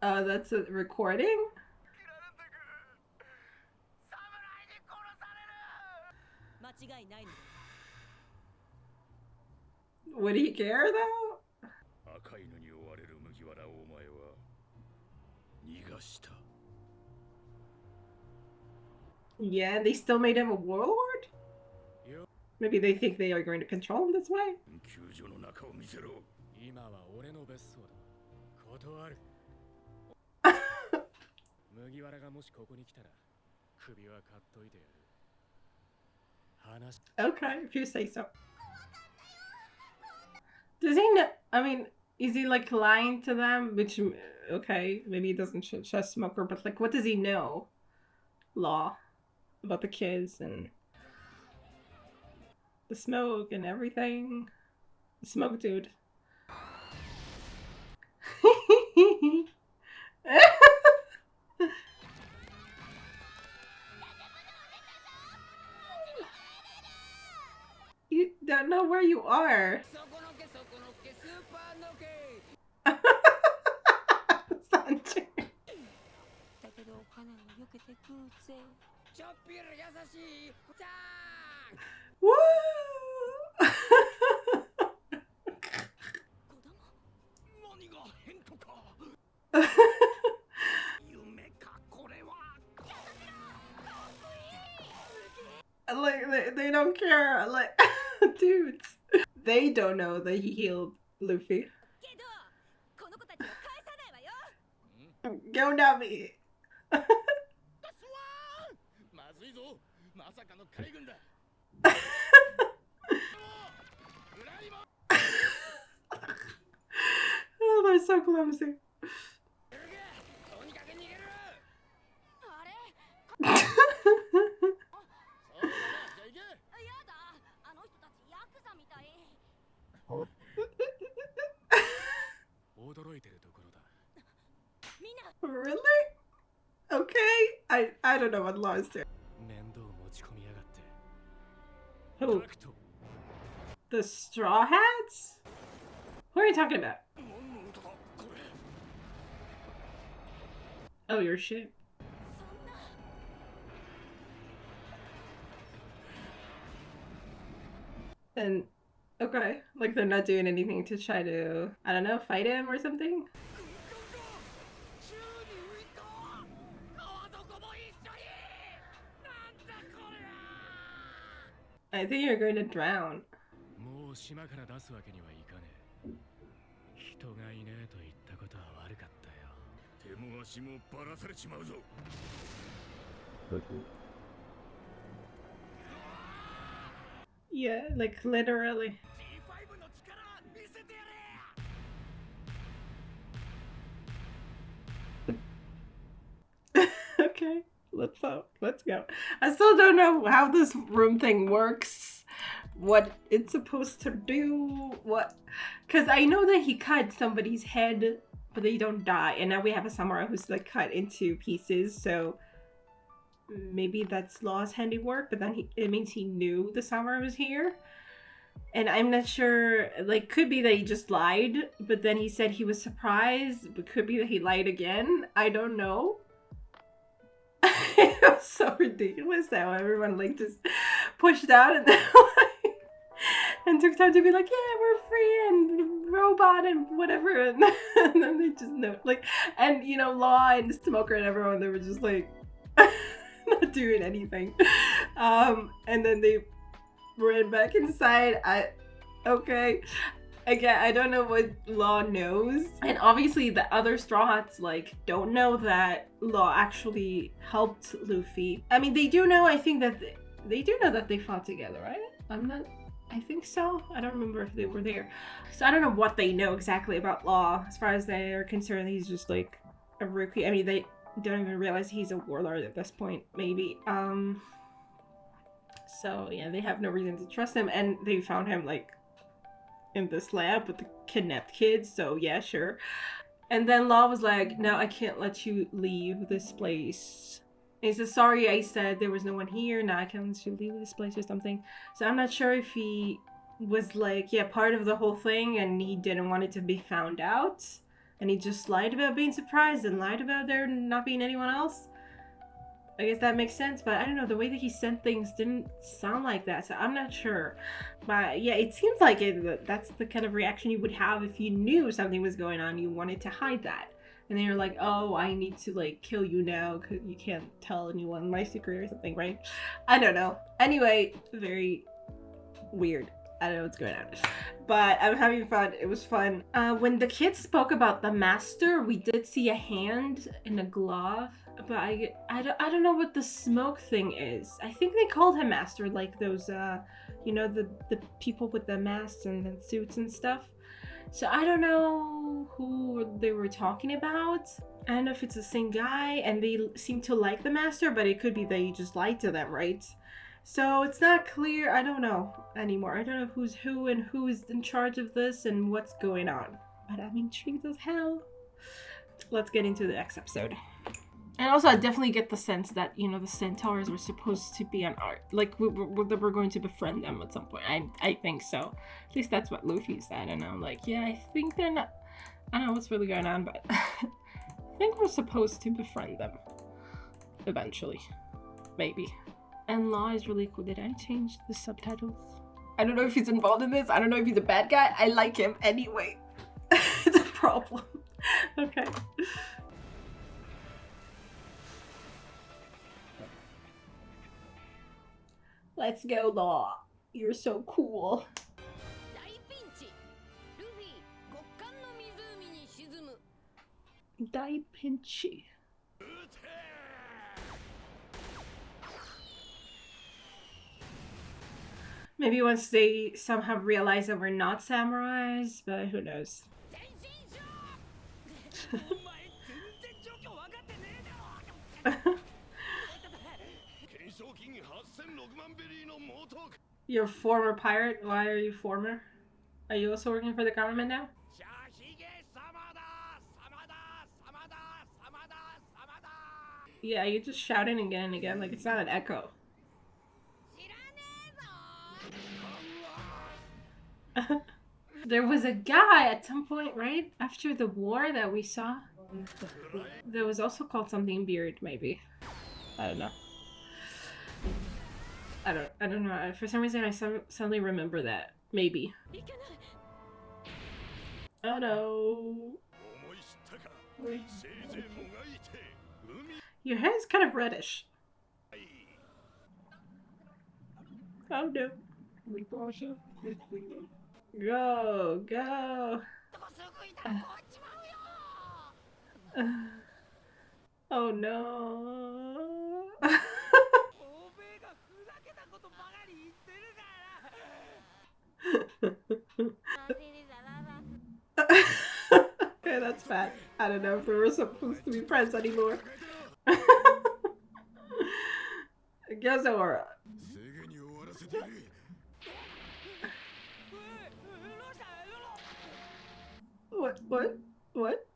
That's a recording? Would he care though? Yeah, they still made him a warlord? Maybe they think they are going to control him this way? Okay, if you say so. Does he know? I mean, is he like lying to them? Which, okay, maybe he doesn't trust Smoker, but like, what does he know? Law about the kids and the smoke and everything. The smoke dude. You don't know where you are. Sanjay. Woo! Like they don't care. Like dudes, they don't know that he healed Luffy. Go Nami. Oh, they're so clumsy. Really? Okay. I don't know what Law is doing. Who? The Straw Hats? Who are you talking about? Oh, your ship. And okay, like they're not doing anything to try to, I don't know, fight him or something? I think you're going to drown. Yeah, like literally. Okay, let's go. I still don't know how this room thing works, what it's supposed to do, because I know that he cut somebody's head, but they don't die, and now we have a samurai who's like cut into pieces, so maybe that's Law's handiwork, but then it means he knew the samurai was here. And I'm not sure, like, could be that he just lied, but then he said he was surprised, but could be that he lied again. I don't know. It was so ridiculous how everyone, like, just pushed out and then, like, and took time to be like, yeah, we're free and robot and whatever, and then they just know, like, and, you know, Law and Smoker and everyone, they were just, like, not doing anything. And then they ran back inside. Okay. Again, I don't know what Law knows. And obviously the other Straw Hats, like, don't know that Law actually helped Luffy. I mean, they do know, I think that they do know that they fought together, right? I think so. I don't remember if they were there. So I don't know what they know exactly about Law. As far as they are concerned, he's just like a rookie. I mean, they don't even realize he's a warlord at this point, maybe. So yeah, they have no reason to trust him, and they found him like in this lab with the kidnapped kids, so yeah, sure. And then Law was like, no, I can't let you leave this place. And he says, sorry, I said there was no one here. Now I can't let you leave this place or something. So I'm not sure if he was like, yeah, part of the whole thing and he didn't want it to be found out. And he just lied about being surprised and lied about there not being anyone else. I guess that makes sense, but I don't know, the way that he said things didn't sound like that, so I'm not sure. But yeah, it seems like that's the kind of reaction you would have if you knew something was going on, you wanted to hide that. And then you're like, oh, I need to like kill you now because you can't tell anyone my secret or something, right? I don't know. Anyway, very weird. I don't know what's going on. But I'm having fun. It was fun. When the kids spoke about the master, we did see a hand in a glove. But I don't know what the smoke thing is. I think they called him master, like those, you know, the people with the masks and the suits and stuff. So I don't know who they were talking about. I don't know if it's the same guy and they seem to like the master, but it could be that he just lied to them, right? So it's not clear. I don't know anymore. I don't know who's who and who is in charge of this and what's going on. But I'm intrigued as hell. Let's get into the next episode. And also, I definitely get the sense that, you know, the centaurs were supposed to be an art. Like, we're going to befriend them at some point. I think so. At least that's what Luffy said. And I'm like, yeah, I think they're not... I don't know what's really going on, but... I think we're supposed to befriend them. Eventually. Maybe. And Law is really cool. Did I change the subtitles? I don't know if he's involved in this. I don't know if he's a bad guy. I like him anyway. It's a problem. Okay. Let's go, Law. You're so cool. Dai Pinchy. Maybe once they somehow realize that we're not samurais, but who knows. You're a former pirate? Why are you former? Are you also working for the government now? Yeah, you're just shouting again and again like it's not an echo. There was a guy at some point, right? After the war that we saw. That was also called something Beard, maybe. I don't know. I don't know. For some reason, I suddenly remember that. Maybe. Oh no. Your hair is kind of reddish. Oh no. Go, go. Oh no. Okay, that's bad. I don't know if we were supposed to be friends anymore. Gazora. What?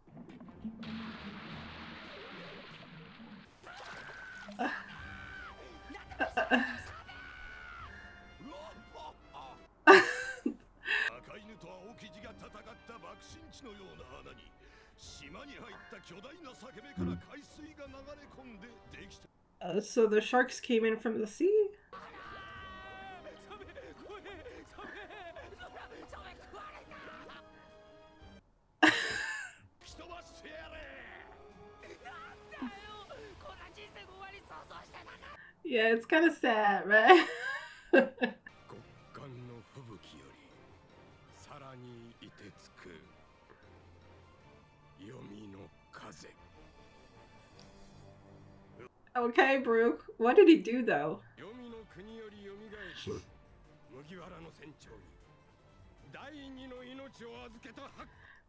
So the sharks came in from the sea? Yeah, it's kind of sad, right? Okay, Brook. What did he do, though?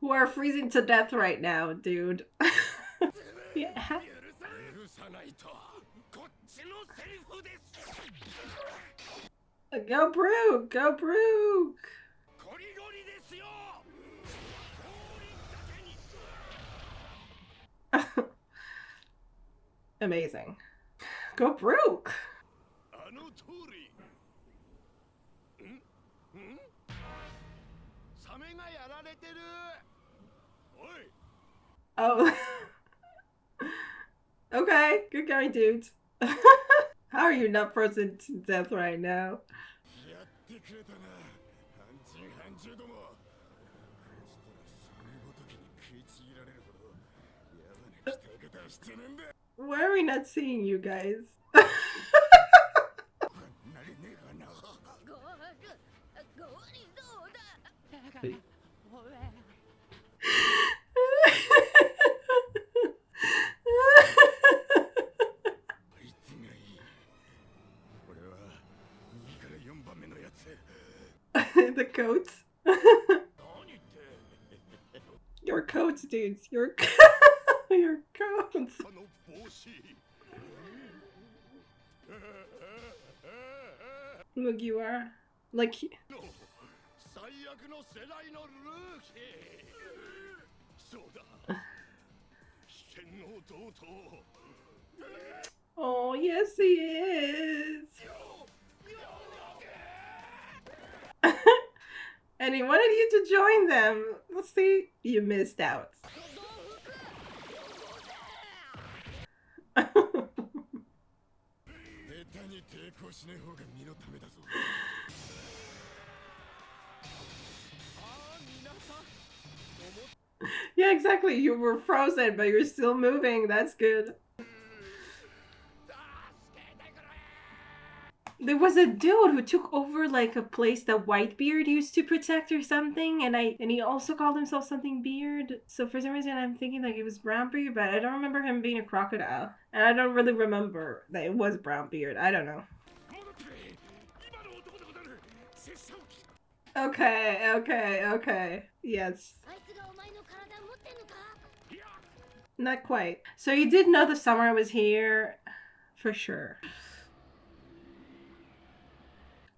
Who are freezing to death right now, dude. Yeah. Go Brook! Go Brook! Amazing. Go broke. Oh. Okay, good going, dudes. How are you not frozen to death right now? Why are we not seeing you guys? The coats. Your coats, dudes. Your your coats. Look, you are like. Oh, yes, he is. And he wanted you to join them. Let's see. You missed out. Yeah, exactly. You were frozen, but you're still moving. That's good. There was a dude who took over like a place that Whitebeard used to protect or something, and he also called himself something Beard. So for some reason I'm thinking like it was Brownbeard, but I don't remember him being a crocodile. And I don't really remember that it was Brownbeard. I don't know. Okay. Yes. Not quite. So you did know the summer was here, for sure.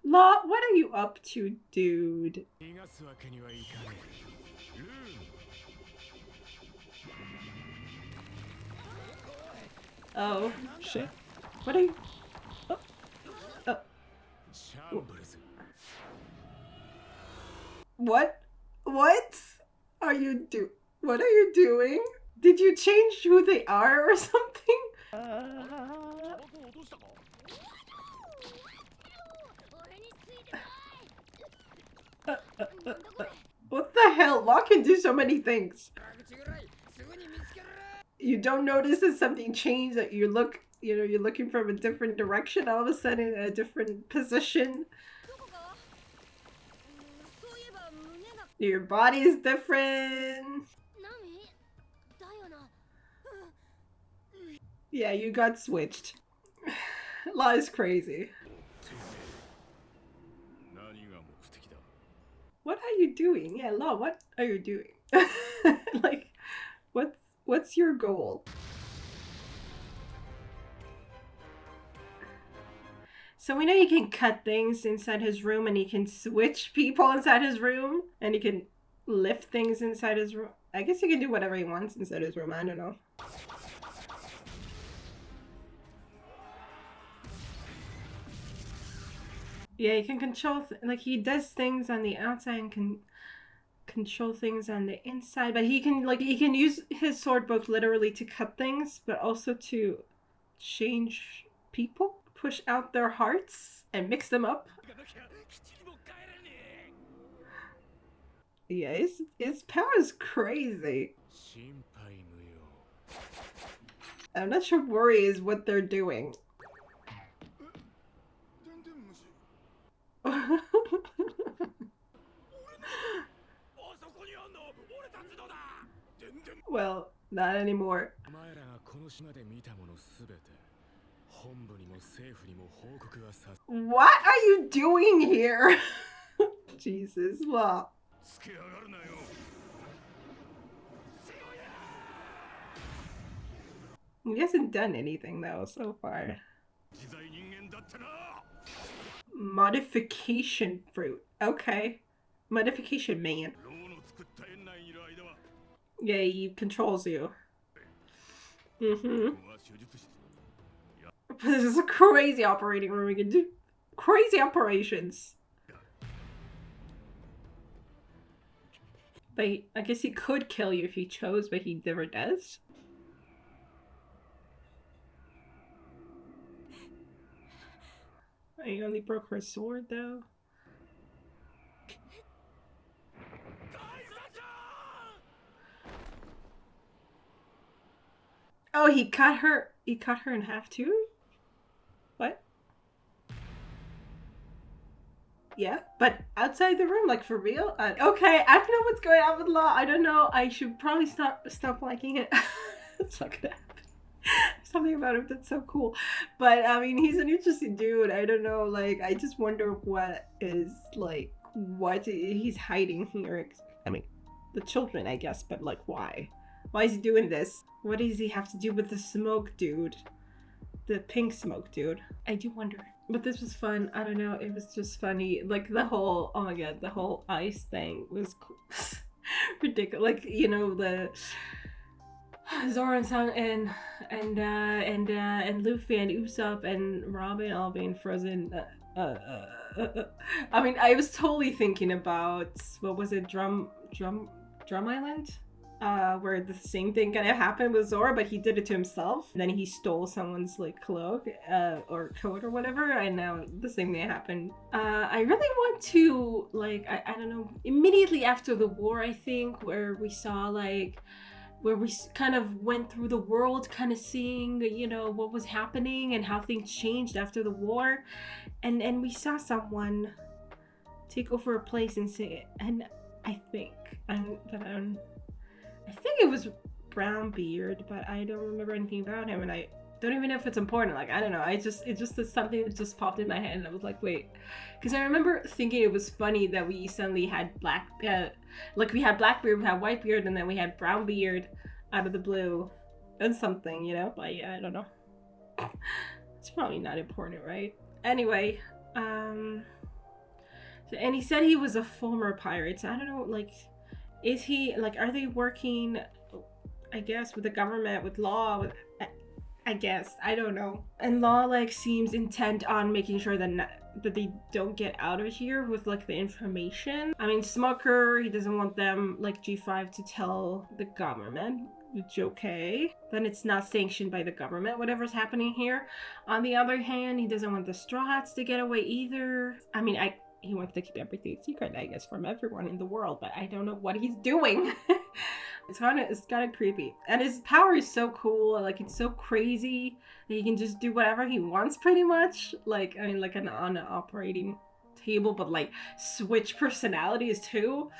Law, what are you up to, dude? Oh, shit. What are you... Oh. Oh. What? What are you What are you doing? Did you change who they are or something? What the hell? Law can do so many things. You don't notice that something changed, that you're looking from a different direction all of a sudden in a different position. Your body is different. Yeah, you got switched. Law is crazy. What are you doing? Yeah, Law, what are you doing? Like, what's your goal? So we know you can cut things inside his room, and he can switch people inside his room, and he can lift things inside his room. I guess he can do whatever he wants inside his room. I don't know. Yeah, he can control, like he does things on the outside and can control things on the inside, but he can use his sword both literally to cut things, but also to change people, push out their hearts and mix them up. Yeah, his power is crazy. I'm not sure worry is what they're doing. Well, not anymore. What are you doing here? Jesus, Law. He hasn't done anything though so far. Modification fruit. Okay. Modification man. Yeah, he controls you. Mm-hmm. This is a crazy operating room. We can do crazy operations. But I guess he could kill you if he chose, but he never does. He only broke her sword, though. Oh, he cut her in half too? What? Yeah, but outside the room, like for real? Okay, I don't know what's going on with Law. I don't know. I should probably stop liking it. It's not gonna happen. Something about him that's so cool. But I mean, he's an interesting dude. I don't know. Like, I just wonder what is like what he's hiding here. I mean, the children, I guess, but like, why? Why is he doing this? What does he have to do with the smoke dude? The pink smoke dude. I do wonder. But this was fun. I don't know. It was just funny. Like the whole, oh my god, the whole ice thing was cool. Ridiculous. Like, you know, the Zoro and Sang and Luffy and Usopp and Robin all being frozen. I mean, I was totally thinking about, what was it, Drum Island? Where the same thing kind of happened with Zoro, but he did it to himself. And then he stole someone's like cloak or coat or whatever, and now the same thing happened. I really want to, like, I don't know, immediately after the war, I think, where we saw like, where we kind of went through the world kind of seeing, you know, what was happening and how things changed after the war, and we saw someone take over a place and say, and I think it was Brownbeard, but I don't remember anything about him, and I don't even know if it's important. Like, I don't know. It just is something that just popped in my head, and I was like, wait, because I remember thinking it was funny that we suddenly had like we had Blackbeard, we had Whitebeard, and then we had Brownbeard out of the blue, and something, you know. But yeah, I don't know. It's probably not important, right? Anyway, and he said he was a former pirate. So I don't know, like, is he, like, are they working, I guess, with the government, with Law, with, I guess, I don't know. And Law, like, seems intent on making sure that they don't get out of here with, like, the information. I mean, Smoker, he doesn't want them, like, G5 to tell the government, which okay. Then it's not sanctioned by the government, whatever's happening here. On the other hand, he doesn't want the Straw Hats to get away either. I mean, he wants to keep everything secret, I guess, from everyone in the world, but I don't know what he's doing. It's kind of creepy. And his power is so cool. Like, it's so crazy that he can just do whatever he wants, pretty much. Like, I mean, like on an operating table, but like switch personalities too.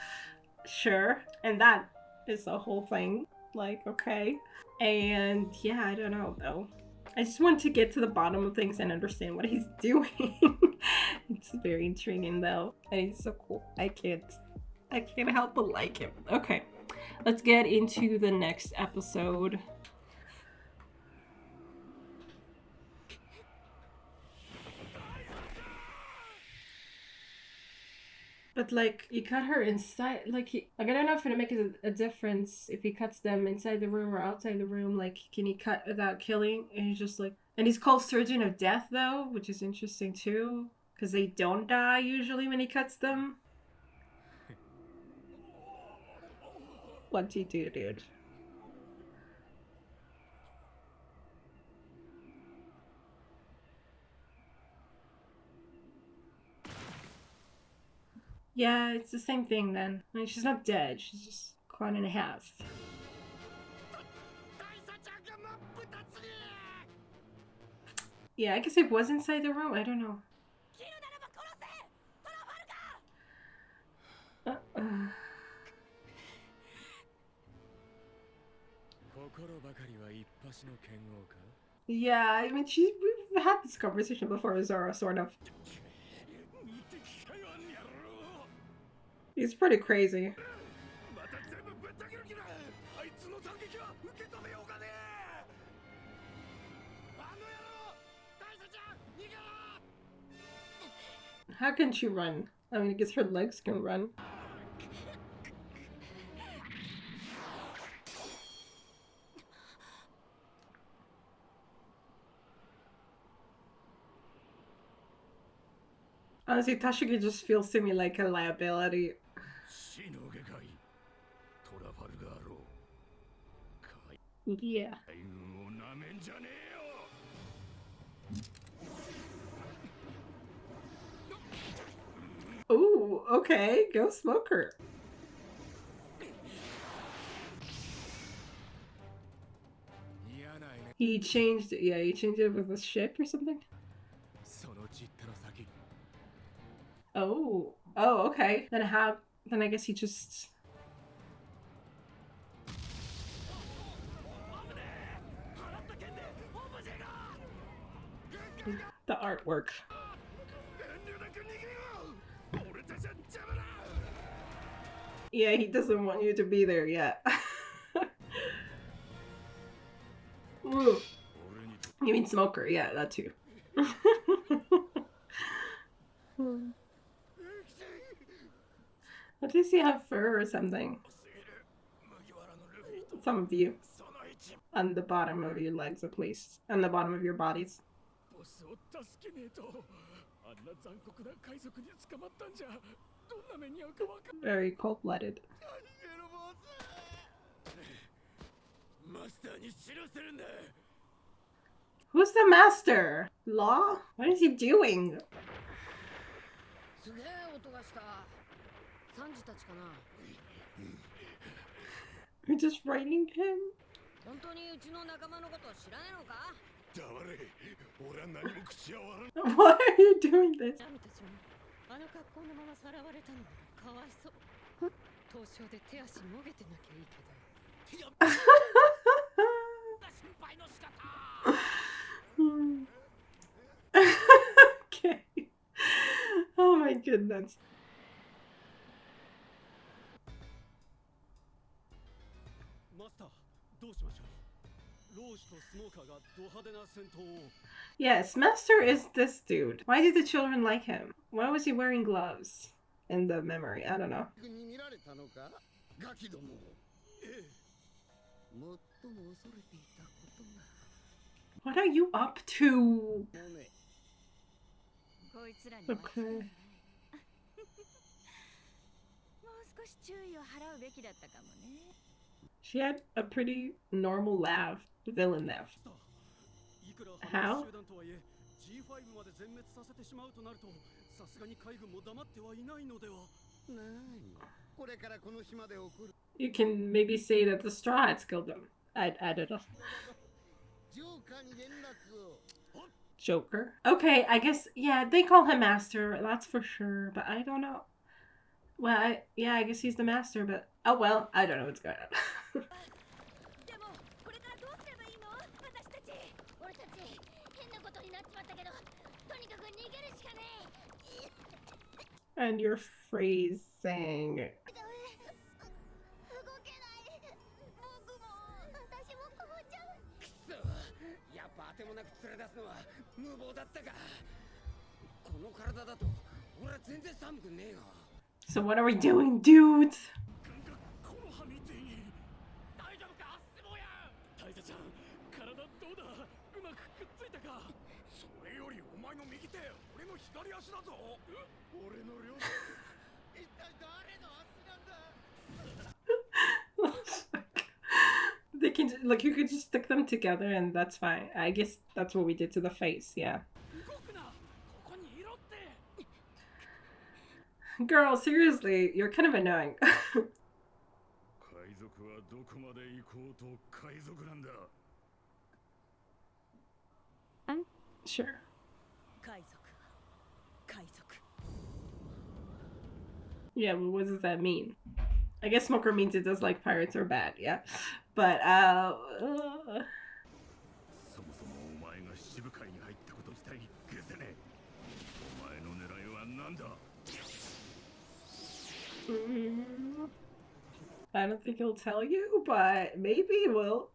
Sure. And that is the whole thing. Like, okay. And yeah, I don't know though. I just want to get to the bottom of things and understand what he's doing. It's very intriguing though. And he's so cool. I can't help but like him. Okay. Let's get into the next episode. But like, you cut her inside, like, I don't know if it'll make a difference if he cuts them inside the room or outside the room. Like, can he cut without killing? And he's just like, and he's called Surgeon of Death though, which is interesting too, because they don't die usually when he cuts them. What'd he do, dude? Yeah, it's the same thing then. I mean, she's not dead. She's just cut in half. Yeah, I guess it was inside the room. I don't know. Yeah, I mean, we've had this conversation before, Zoro, sort of. He's pretty crazy. How can she run? I mean, I guess her legs can run. Honestly, Tashiki just feels to me like a liability. Yeah. Ooh, okay, go smoker. He changed it, yeah, he changed it with a ship or something? Oh, okay. Then I guess he just... The artwork. Yeah, he doesn't want you to be there yet. Ooh. You mean smoker, yeah, that too. At least you have fur or something. Some of you. On the bottom of your legs at least. On the bottom of your bodies. Very cold-blooded. Who's the master? Law? What is he doing? You're just writing him? Why are you doing this? Okay. Oh my goodness. Yes, Master is this dude. Why did the children like him? Why was he wearing gloves in the memory? I don't know. What are you up to? Okay. She had a pretty normal laugh, villain laugh. How? You can maybe say that the Straw Hats killed him. I don't know. Joker. Okay, I guess, yeah, they call him Master, that's for sure, but I don't know. Well, I guess he's the Master, but oh well, I don't know what's going on. And your phrasing. So what are we doing, dudes? They can, like, you could just stick them together and that's fine. I guess that's what we did to the face, yeah. Girl, seriously, you're kind of annoying. Sure. Yeah, but what does that mean? I guess smoker means it does like pirates are bad, yeah. But, I don't think he'll tell you, but maybe he will.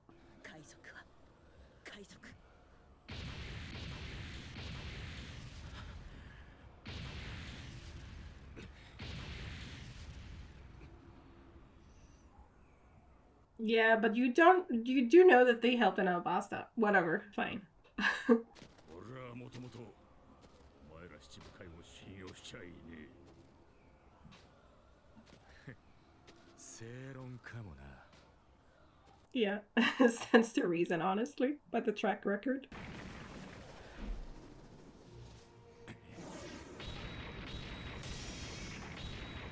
Yeah, but you do know that they helped an Alabasta. Whatever, fine. ら七部会も信用しちゃいねえ。正論かもな。Yeah, stands to reason, honestly, by the track record.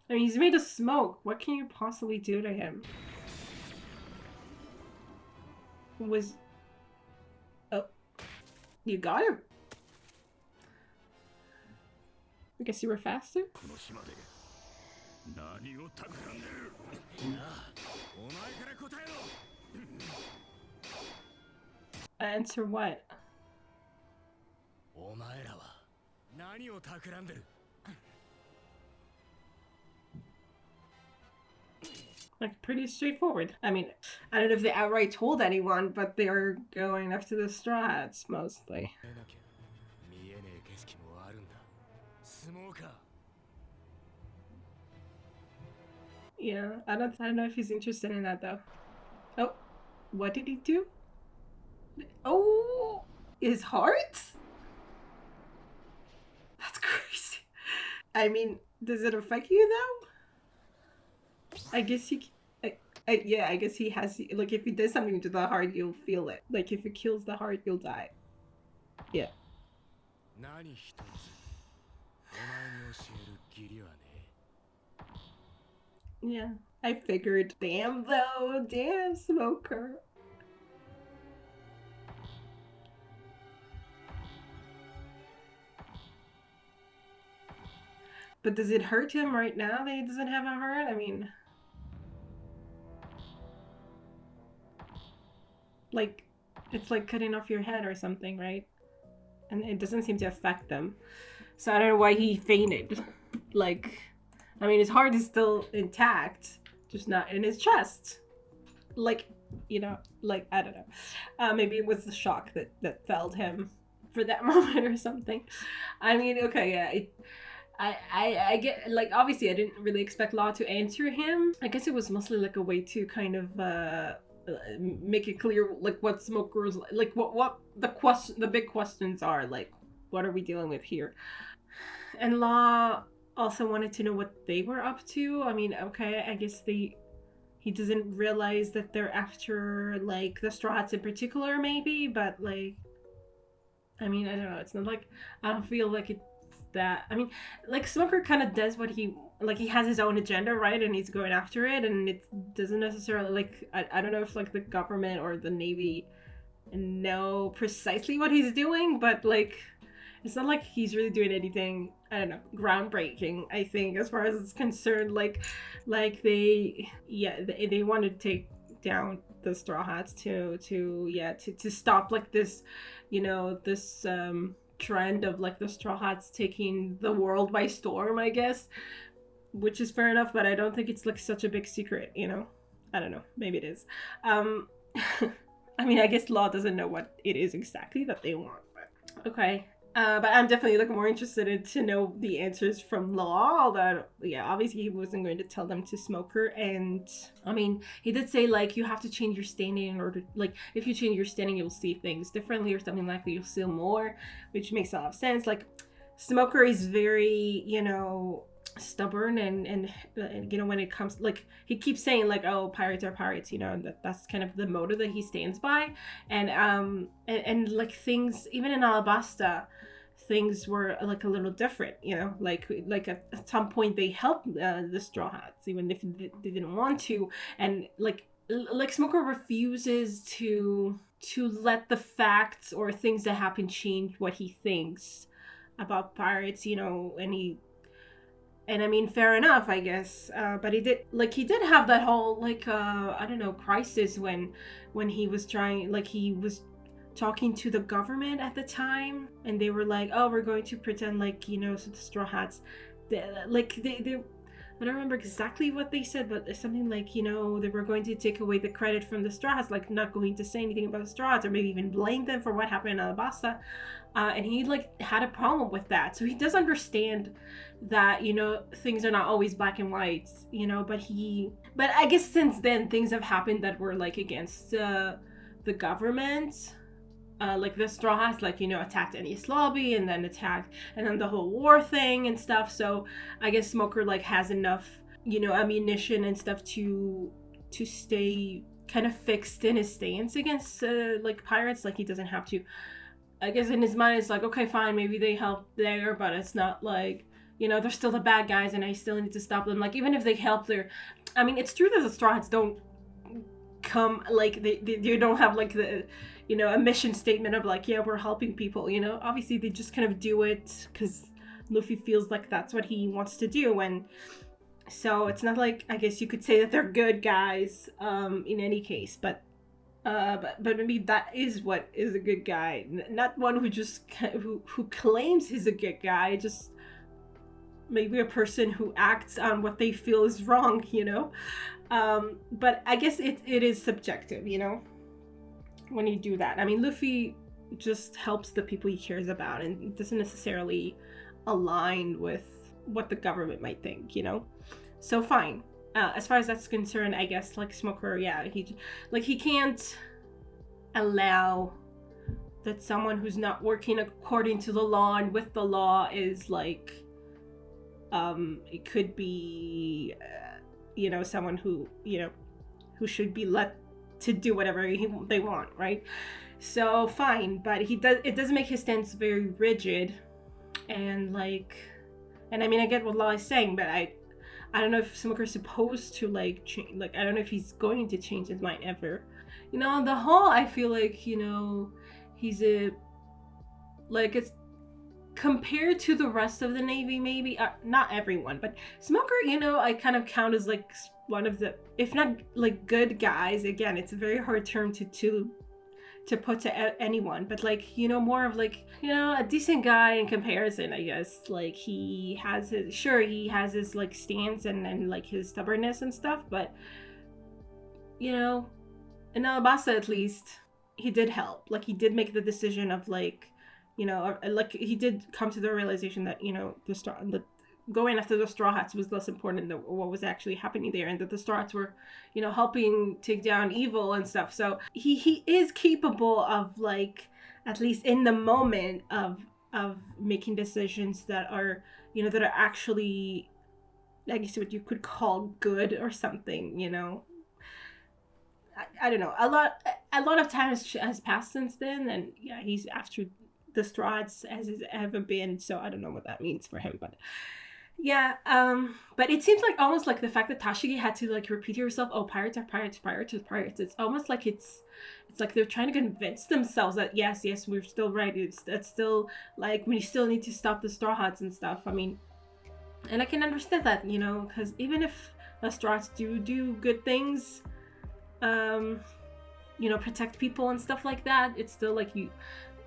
I mean, he's made of smoke. What can you possibly do to him? Was... Oh. You got him. I guess you were faster? Answer what? Like, pretty straightforward. I mean, I don't know if they outright told anyone, but they are going after the Straw Hats, mostly. Yeah, I don't know if he's interested in that, though. Oh, what did he do? Oh, his heart? That's crazy. I mean, does it affect you, though? I guess he... yeah, I guess he has... Like, if he does something to the heart, you'll feel it. Like, if it kills the heart, you'll die. Yeah. Yeah, I figured. Damn, though. Damn, Smoker. But does it hurt him right now that he doesn't have a heart? I mean... Like, it's like cutting off your head or something, right? And it doesn't seem to affect them. So I don't know why he fainted. Like, I mean, his heart is still intact, just not in his chest. Like, you know, like, I don't know. Maybe it was the shock that felled him for that moment or something. I mean, okay, yeah. I get, like, obviously I didn't really expect Law to answer him. I guess it was mostly like a way to kind of make it clear, like, what Smoker's, like, what the big questions are, like, what are we dealing with here? And Law also wanted to know what they were up to. I mean, okay, I guess he doesn't realize that they're after, like, the Straw Hats in particular, maybe, but, like, I mean, I don't know, it's not like, I don't feel like it's that, I mean, like, Smoker kind of does what he has his own agenda, right, and he's going after it, and it doesn't necessarily, like, I don't know if, like, the government or the Navy know precisely what he's doing, but, like, it's not like he's really doing anything, I don't know, groundbreaking, I think, as far as it's concerned. Like they want to take down the Straw Hats to stop, like, this, you know, this trend of, like, the Straw Hats taking the world by storm, I guess, which is fair enough, but I don't think it's, like, such a big secret, you know? I don't know, maybe it is. I mean, I guess Law doesn't know what it is exactly that they want, but okay. But I'm definitely, like, more interested to know the answers from Law, although, yeah, obviously he wasn't going to tell them to Smoker, and, I mean, he did say, like, you have to change your standing in order, like, if you change your standing, you'll see things differently or something like that, you'll see more, which makes a lot of sense. Like, Smoker is very, you know, stubborn, and you know, when it comes, like, he keeps saying, like, oh, pirates are pirates, you know, and that's kind of the motto that he stands by, and like, things, even in Alabasta, things were, like, a little different, you know, like at some point they helped the Straw Hats, even if they didn't want to, and like Smoker refuses to let the facts or things that happen change what he thinks about pirates, you know, and I mean, fair enough, I guess, but he did have that whole, like, I don't know, crisis when he was trying, like, he was talking to the government at the time, and they were like, oh, we're going to pretend, like, you know, so the Straw Hats, they I don't remember exactly what they said, but something like, you know, they were going to take away the credit from the Straw Hats, like, not going to say anything about the Straw Hats, or maybe even blame them for what happened in Alabasta, and he, like, had a problem with that. So he does understand that, you know, things are not always black and white, you know, but I guess since then things have happened that were, like, against the government, like the Straw Hats, like, you know, attacked Ennis Lobby and then the whole war thing and stuff. So I guess Smoker like has enough, you know, ammunition and stuff to stay kind of fixed in his stance against like pirates. Like he doesn't have to, I guess in his mind it's like, okay, fine, maybe they help there, but it's not like, you know, they're still the bad guys and I still need to stop them. Like even if they help I mean, it's true that the Straw Hats don't come, like they don't have like the, you know, a mission statement of like, yeah, we're helping people, you know. Obviously they just kind of do it because Luffy feels like that's what he wants to do. And so it's not like, I guess you could say that they're good guys in any case, but maybe that is what is a good guy, not one who just who claims he's a good guy, just maybe a person who acts on what they feel is wrong, you know. But I guess it is subjective, you know, when you do that. I mean, Luffy just helps the people he cares about and doesn't necessarily align with what the government might think, you know. So fine. As far as that's concerned, I guess like Smoker, yeah, he can't allow that someone who's not working according to the law and with the law is like, it could be, you know, someone who, you know, who should be let to do whatever they want, right? So fine, but it does make his stance very rigid, and like, and I mean, I get what Law is saying, but I don't know if Smoker's supposed to like change, like I don't know if he's going to change his mind ever. You know, on the whole, I feel like, you know, he's like, it's compared to the rest of the Navy, maybe not everyone, but Smoker, you know, I kind of count as like one of the, if not like good guys. Again, it's a very hard term to put to anyone, but like, you know, more of like, you know, a decent guy in comparison, I guess. Like he has his like stance and like his stubbornness and stuff, but you know, in Alabasta at least he did help. Like he did make the decision of like, you know, like he did come to the realization that, you know, going after the Straw Hats was less important than what was actually happening there, and that the Straw Hats were, you know, helping take down evil and stuff. So he is capable of like, at least in the moment, of making decisions that are, you know, that are actually, I guess what you could call good or something, you know. I don't know. A lot of time has passed since then, and yeah, he's after the Straw Hats as he's ever been. So I don't know what that means for him, but yeah. But it seems like almost like the fact that Tashigi had to like repeat to herself, "Oh, pirates are pirates, pirates are pirates." It's almost like it's like they're trying to convince themselves that yes, we're still right. That's still like we still need to stop the Straw Hats and stuff. I mean, and I can understand that, you know, because even if the Straw Hats do good things, you know, protect people and stuff like that, it's still like you,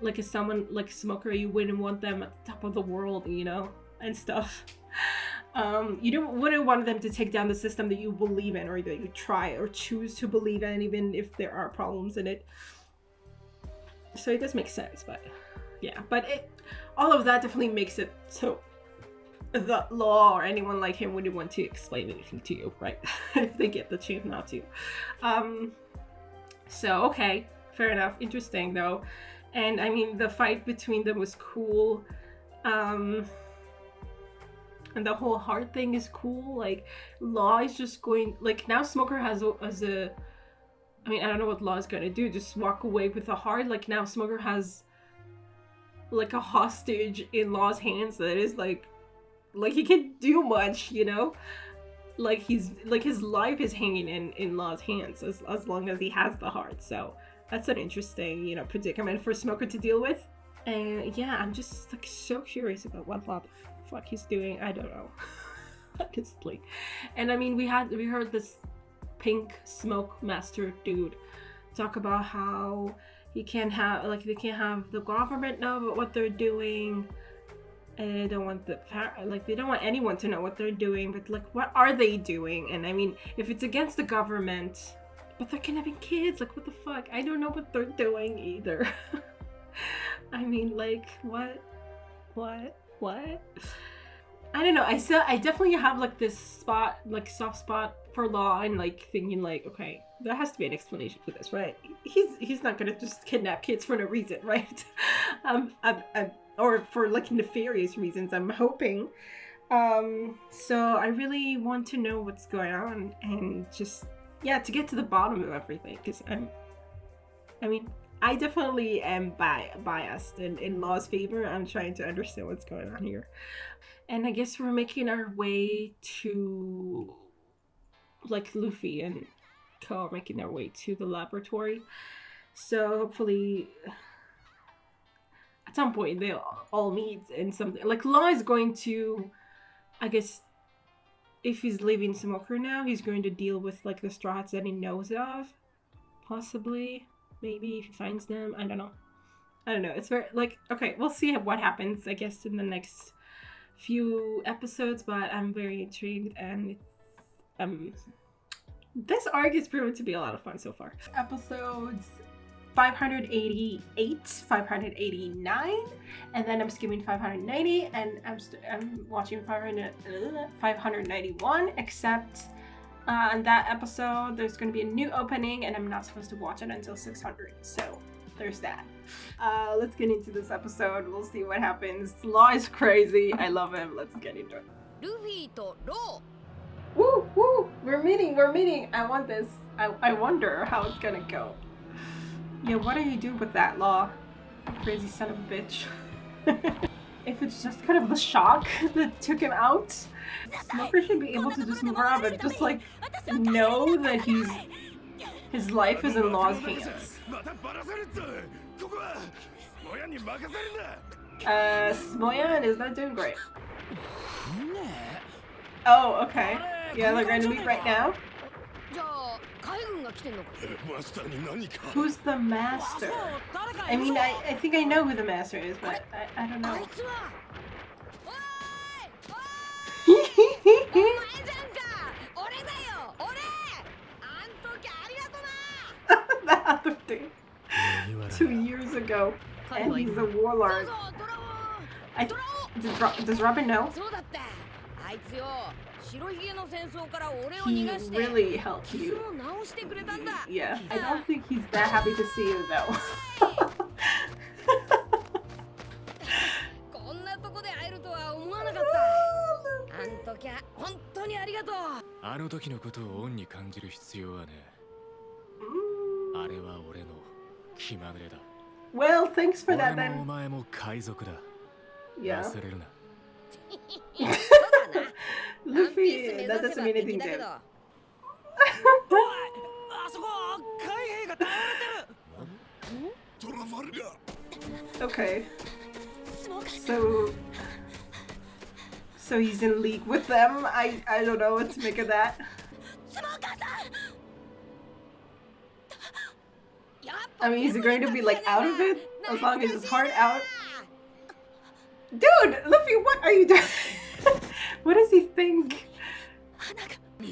like as someone like Smoker, you wouldn't want them at the top of the world, you know, and stuff. You wouldn't want them to take down the system that you believe in, or that you try or choose to believe in, even if there are problems in it. So it does make sense, but yeah, but all of that definitely makes it so the Law or anyone like him wouldn't want to explain anything to you, right? If they get the chance not to. So okay, fair enough. Interesting though. And I mean, the fight between them was cool. And the whole heart thing is cool. Like, Law is just going, like, now Smoker has a I mean, I don't know what Law is gonna do, just walk away with a heart. Like, now Smoker has like a hostage in Law's hands that is like he can't do much, you know? Like, he's like, his life is hanging in Law's hands as long as he has the heart. So that's an interesting, you know, predicament for Smoker to deal with. And yeah, I'm just like so curious about what Law the fuck he's doing. I don't know. Honestly. And I mean, we heard this Pink Smoke Master dude talk about how they can't have the government know about what they're doing, and they don't want they don't want anyone to know what they're doing. But like, what are they doing? And I mean, if it's against the government, but they're kidnapping kids, like, what the fuck? I don't know what they're doing either. I mean, like, what? I don't know. I definitely have like this spot, like soft spot for Law, and like thinking like, okay, there has to be an explanation for this, right? He's not gonna just kidnap kids for no reason, right? Or for like nefarious reasons. I'm hoping. So I really want to know what's going on and just to get to the bottom of everything, because I definitely am biased in Law's favor. I'm trying to understand what's going on here. And I guess we're making our way to, like, Luffy and Co are making their way to the laboratory. So hopefully at some point they'll all meet in something. Like, Law is going to, I guess, if he's leaving Smoker now, he's going to deal with, like, the Straw Hats that he knows of. Possibly. Maybe if he finds them. I don't know. It's very, like, okay, we'll see what happens, I guess, in the next few episodes, but I'm very intrigued, and this arc has proven to be a lot of fun so far. Episodes 588, 589, and then I'm skipping 590, and I'm watching 591, except in that episode there's going to be a new opening, and I'm not supposed to watch it until 600, so there's that. Let's get into this episode. We'll see what happens. Law is crazy. I love him. Let's get into it. Luffy to Law. Woo! Woo! We're meeting! I want this. I wonder how it's gonna go. Yeah, what are you doing with that, Law? Crazy son of a bitch. If it's just kind of the shock that took him out, Smoker should be able to just grab it. Just like know that his life is in Law's hands. Smoyan is not doing great. Oh, okay. Yeah, they're going to meet right now. Who's the master? I mean, I think I know who the master is, but I don't know. That other thing. 2 years ago. And he's a warlord. Does Robin know? He really helped you. Yeah, I don't think he's that happy to see you though. Well, thanks for that then. Yeah. Luffy, that doesn't mean anything to him. Okay. So he's in league with them. I don't know what to make of that. I mean, is he going to be like out of it as long as his heart out? Dude, Luffy, what are you doing? What does he think?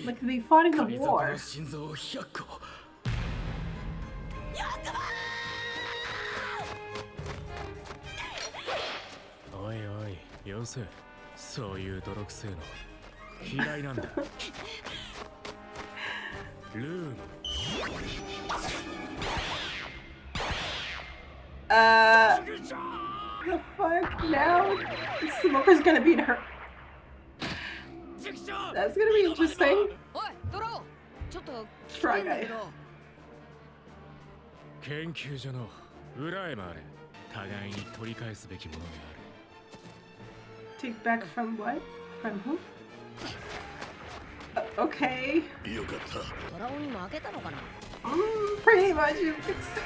Like, they fought in the war. The fuck now? Smoker's gonna beat her. That's gonna be interesting. Try guy. Take back from what? From who? Okay. Pretty much you could say.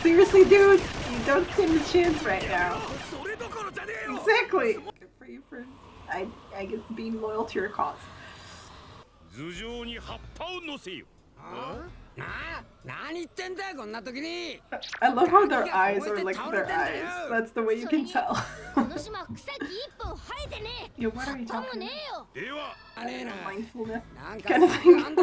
Seriously, dude, you don't stand a chance right now. Exactly. Good for you for, I guess, being loyal to your cause. I love how their eyes are like their eyes. That's the way you can tell. Yo, what are you talking about? Mindfulness kind of thing.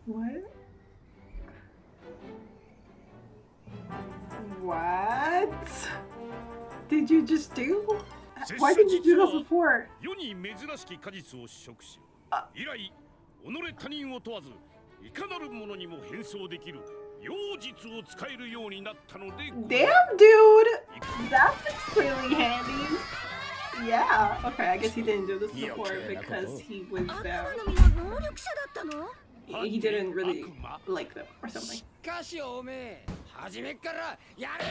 What? What did you just do? Why did you do this before? 世に珍しき果実を試食し、以来己他人を問わずいかなるものにも変装できる妖術を使えるようになったので。 Damn, dude! That's extremely handy. Yeah. Okay, I guess he didn't do this before because he was he didn't really like them or something. しかしおめえ初めからやれ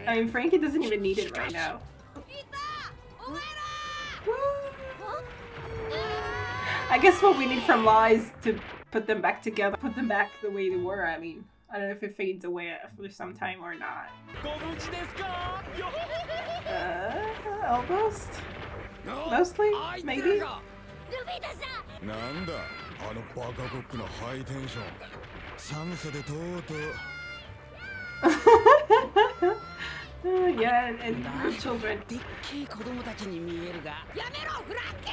I mean, Frankie doesn't even need it right now. I guess what we need from Law is to put them back together, put them back the way they were. I mean, I don't know if it fades away after some time or not. Almost? Mostly? Maybe? なんだあのバカコックのハイテンション寒さでとうとう Yeah, and children. でっけえ子供たちに見えるがやめろフランケ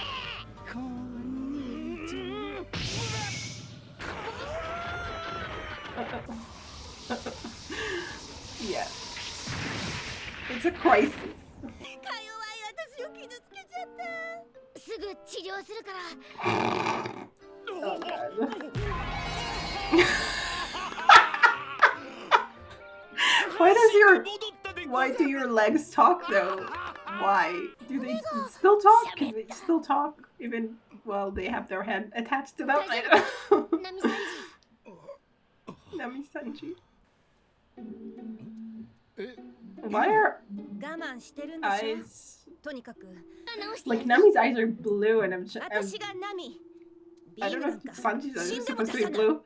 ーこんにちは Yeah. It's a crisis. か弱い私を傷つけちゃったすぐ治療するから Oh, God. Why do your legs talk though? Why? Do they still talk? Can they still talk even while they have their head attached to them? I don't know. Nami-sanji. Why are eyes like Nami's eyes are blue and I don't know if Sanji's eyes are supposed to be blue.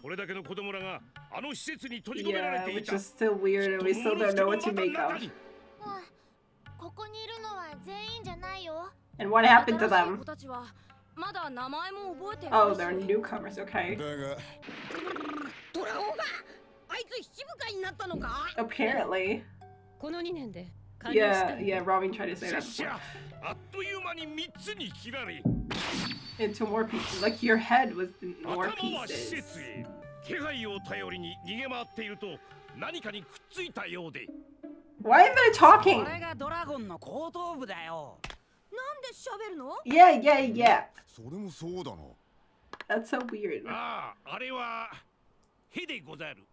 これだけの子供らがあの施設に閉じ込められ Yeah, てい which た。 is still weird and we still don't know what to make of. ここにいるのは全員じゃないよ And what happened to them? 子たちはまだ名前も覚えて Oh, they're newcomers, okay. だがトラオがあいつ七部会になったのか Apparently. この2年で Yeah, yeah, Robin tried to say that 拙 before. 者あっという間に3つに切られ Into more pieces. Like your head was in 頭 more は施 pieces. 設へ気配を頼りに逃げ回っていると何かにくっついたようで Why are they talking? これがドラゴンの後頭部だよなんで喋るの Yeah, yeah, yeah. それもそうだな That's so weird. ああ、あれはへでござる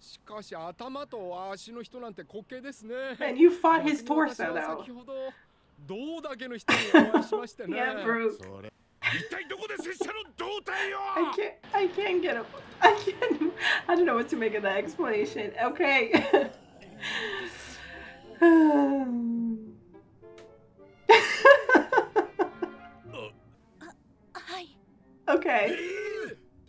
しかし頭と足の人なんて滑稽ですね。 And you fought his 逆に私 torso は though. 先ほど胴だけの人にお会いしましてね。 Yeah, bro. それ一体どこで拙者の胴体を I can't get up. I don't know what to make of that explanation. Okay. Okay.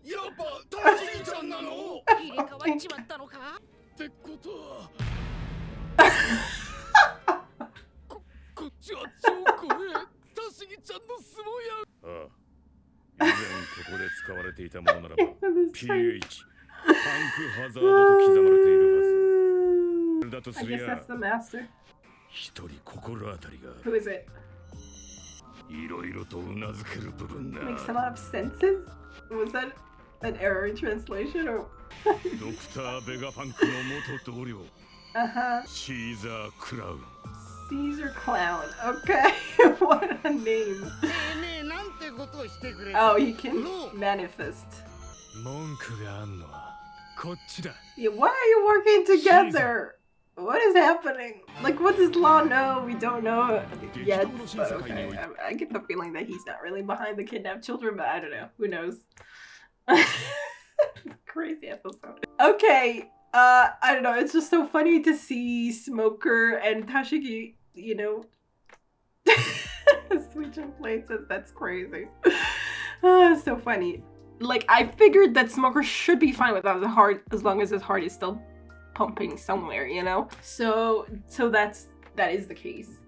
やっぱタジちゃんなの入れ替わっちまったのかってことはこっちは超怖えタシギちゃんの相撲やああ以前ここで使われていたものならば PH パンクハザードと刻まれているはずだと I すり guess ゃ that's the master. 一人心当たりが Who is it? いろいろとうなずける部分だ Makes a lot of senses. Was that an error in translation or? ドクター・ベガパンクの元同僚 Uh-huh. シーザー・クラウン Caesar Clown. Okay. What a name. ねえなんてことをしてくれ Oh, he can manifest. 文句があんのはこっちだ Yeah, why are you working together? What is happening? Like, what does Law know? We don't know yet, but okay. I get the feeling that he's not really behind the kidnapped children, but I don't know. Who knows? Crazy episode. Okay, I don't know. It's just so funny to see Smoker and Tashigi, you know, switching places. That's crazy. So funny. Like, I figured that Smoker should be fine without the heart as long as his heart is still pumping somewhere, you know? So that is the case.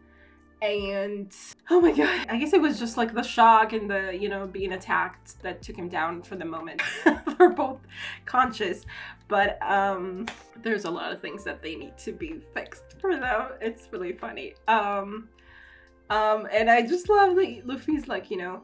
And oh my god, I guess it was just like the shock and the, you know, being attacked that took him down for the moment. They're both conscious, but there's a lot of things that they need to be fixed for them. It's really funny. And I just love that Luffy's like, you know,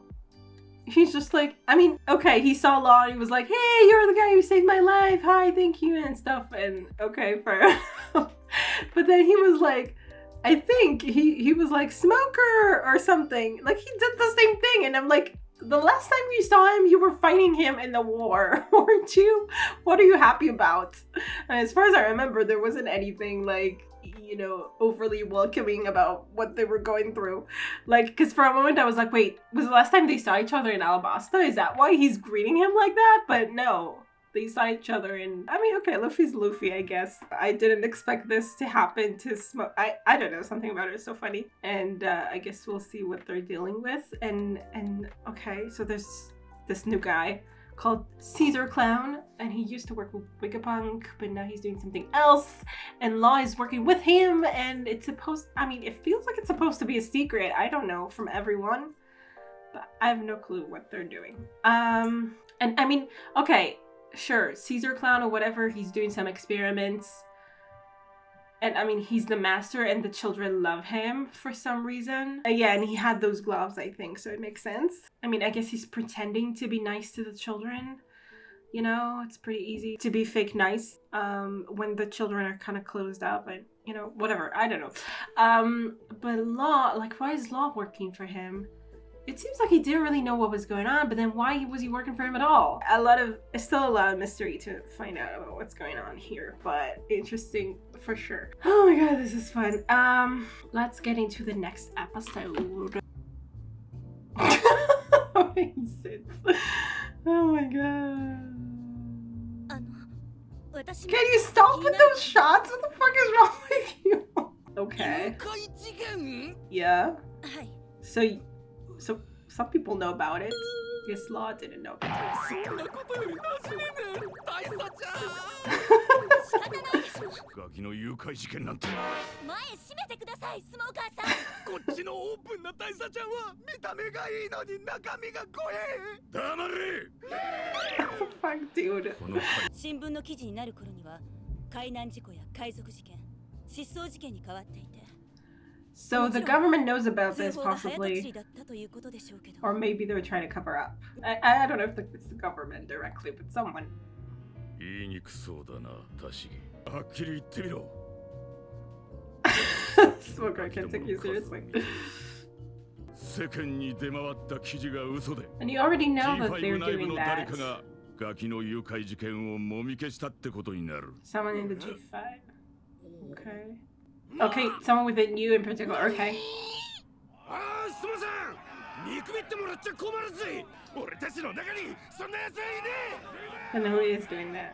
he's just like, I mean, okay, he saw Law and he was like, hey, you're the guy who saved my life, hi, thank you, and stuff, and okay, fair. But then he was like, I think he was like, smoker or something. Like, he did the same thing, and I'm like, the last time you saw him, you were fighting him in the war, weren't you? What are you happy about? And as far as I remember, there wasn't anything like, you know, overly welcoming about what they were going through. Like, because for a moment I was like, wait, was the last time they saw each other in Alabasta? Is that why he's greeting him like that? But no, they saw each other in, I mean, okay, Luffy's Luffy, I guess. I didn't expect this to happen to Smoke. I don't know, something about it is so funny. And I guess we'll see what they're dealing with. And okay, so there's this new guy called Caesar Clown, and he used to work with Wigapunk, but now he's doing something else, and Law is working with him, and it's supposed, I mean, it feels like it's supposed to be a secret, I don't know, from everyone, but I have no clue what they're doing. And I mean, okay, sure, Caesar Clown or whatever, he's doing some experiments, and I mean, he's the master and the children love him for some reason. Yeah, and he had those gloves, I think, so it makes sense. I mean, I guess he's pretending to be nice to the children. You know, it's pretty easy to be fake nice when the children are kind of closed up and, you know, whatever, I don't know. But Law, like, why is Law working for him? It seems like he didn't really know what was going on, but then why was he working for him at all? It's still a lot of mystery to find out about what's going on here, but interesting for sure. Oh my god, this is fun. Let's get into the next episode. Oh my god. Can you stop with those shots? What the fuck is wrong with you? Okay. Yeah. So some people know about it. Guess Law didn't know about it. ガキの誘拐事件なんて前閉めてください、スモーカーさん。こっちのオープンな大佐ちゃんは見た目がいいのに中身が怖え。黙れ。 Fuck, dude. 新聞の記事になる頃には海難事故や海賊事件、失踪事件に変わっていて。 So the government knows about this possibly, or maybe they were trying to cover up. I don't know if it's the government directly, but someone. 言いにくそうだな、タシギ。はっきり言ってみろ。Smoker, I can't take you seriously. 世間に出回った記事が嘘で。And you already know that they're 内部 doing の誰 that. かがガキの誘拐事件をもみ消したってことになる。 Someone in the G5. Okay. Okay, someone within you in particular. Okay. ああ、すみません。見くびってもらっちゃ困るぜ。俺たちの中にそんな奴はいねえ。 And who is doing that?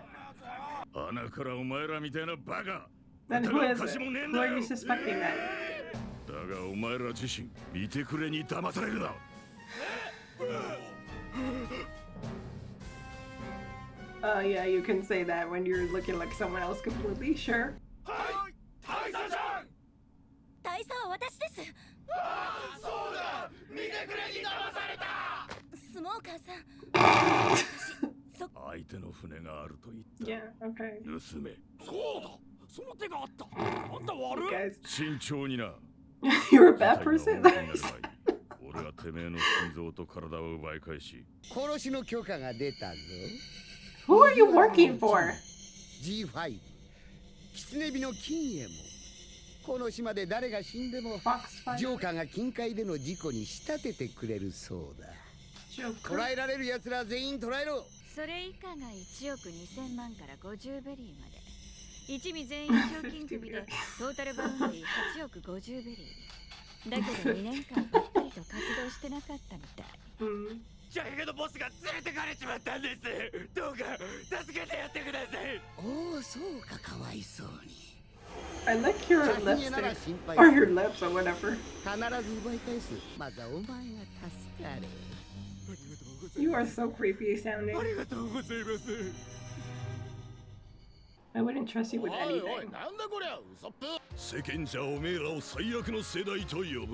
穴からお前らみたいなバカ。 Then who is it? Who are you suspecting then? だがお前ら自身見てくれに騙されるな。Yeah, you can say that when you're looking like someone else completely, sure. 大佐ちゃん。大佐は私です。ああ、そうだ。見てくれに騙された。スモーカーさん。相手の船があると言った。Yeah, okay. 盗め。そうだ。その手があった。あんた悪い。 Guys, 慎重にな。 you're a bad person. 俺はてめえの心臓と体を奪い返し。殺しの許可が出たぞ。 Who are you working for? G5。狐火の金へも。この島で誰が死んでも、ジョーカーが近海での事故に仕立ててくれるそうだ。捕らえられる奴ら全員捕らえろ。それ以下が1億2000万から50ベリーまで。一味全員賞金首でトータルバウンディ8億50ベリー。だけど2年間ばっかりと活動してなかったみたい。ジャケのボスが連れてかれちまったんです。どうか助けてやってください。おお、そうか、かわいそうに。 I like your lipstick, or your lips, or whatever. 必ず奪い返す。まずはお前が助かれ。 You are so creepy sounding. ありがとうございます。I wouldn't trust you with anything.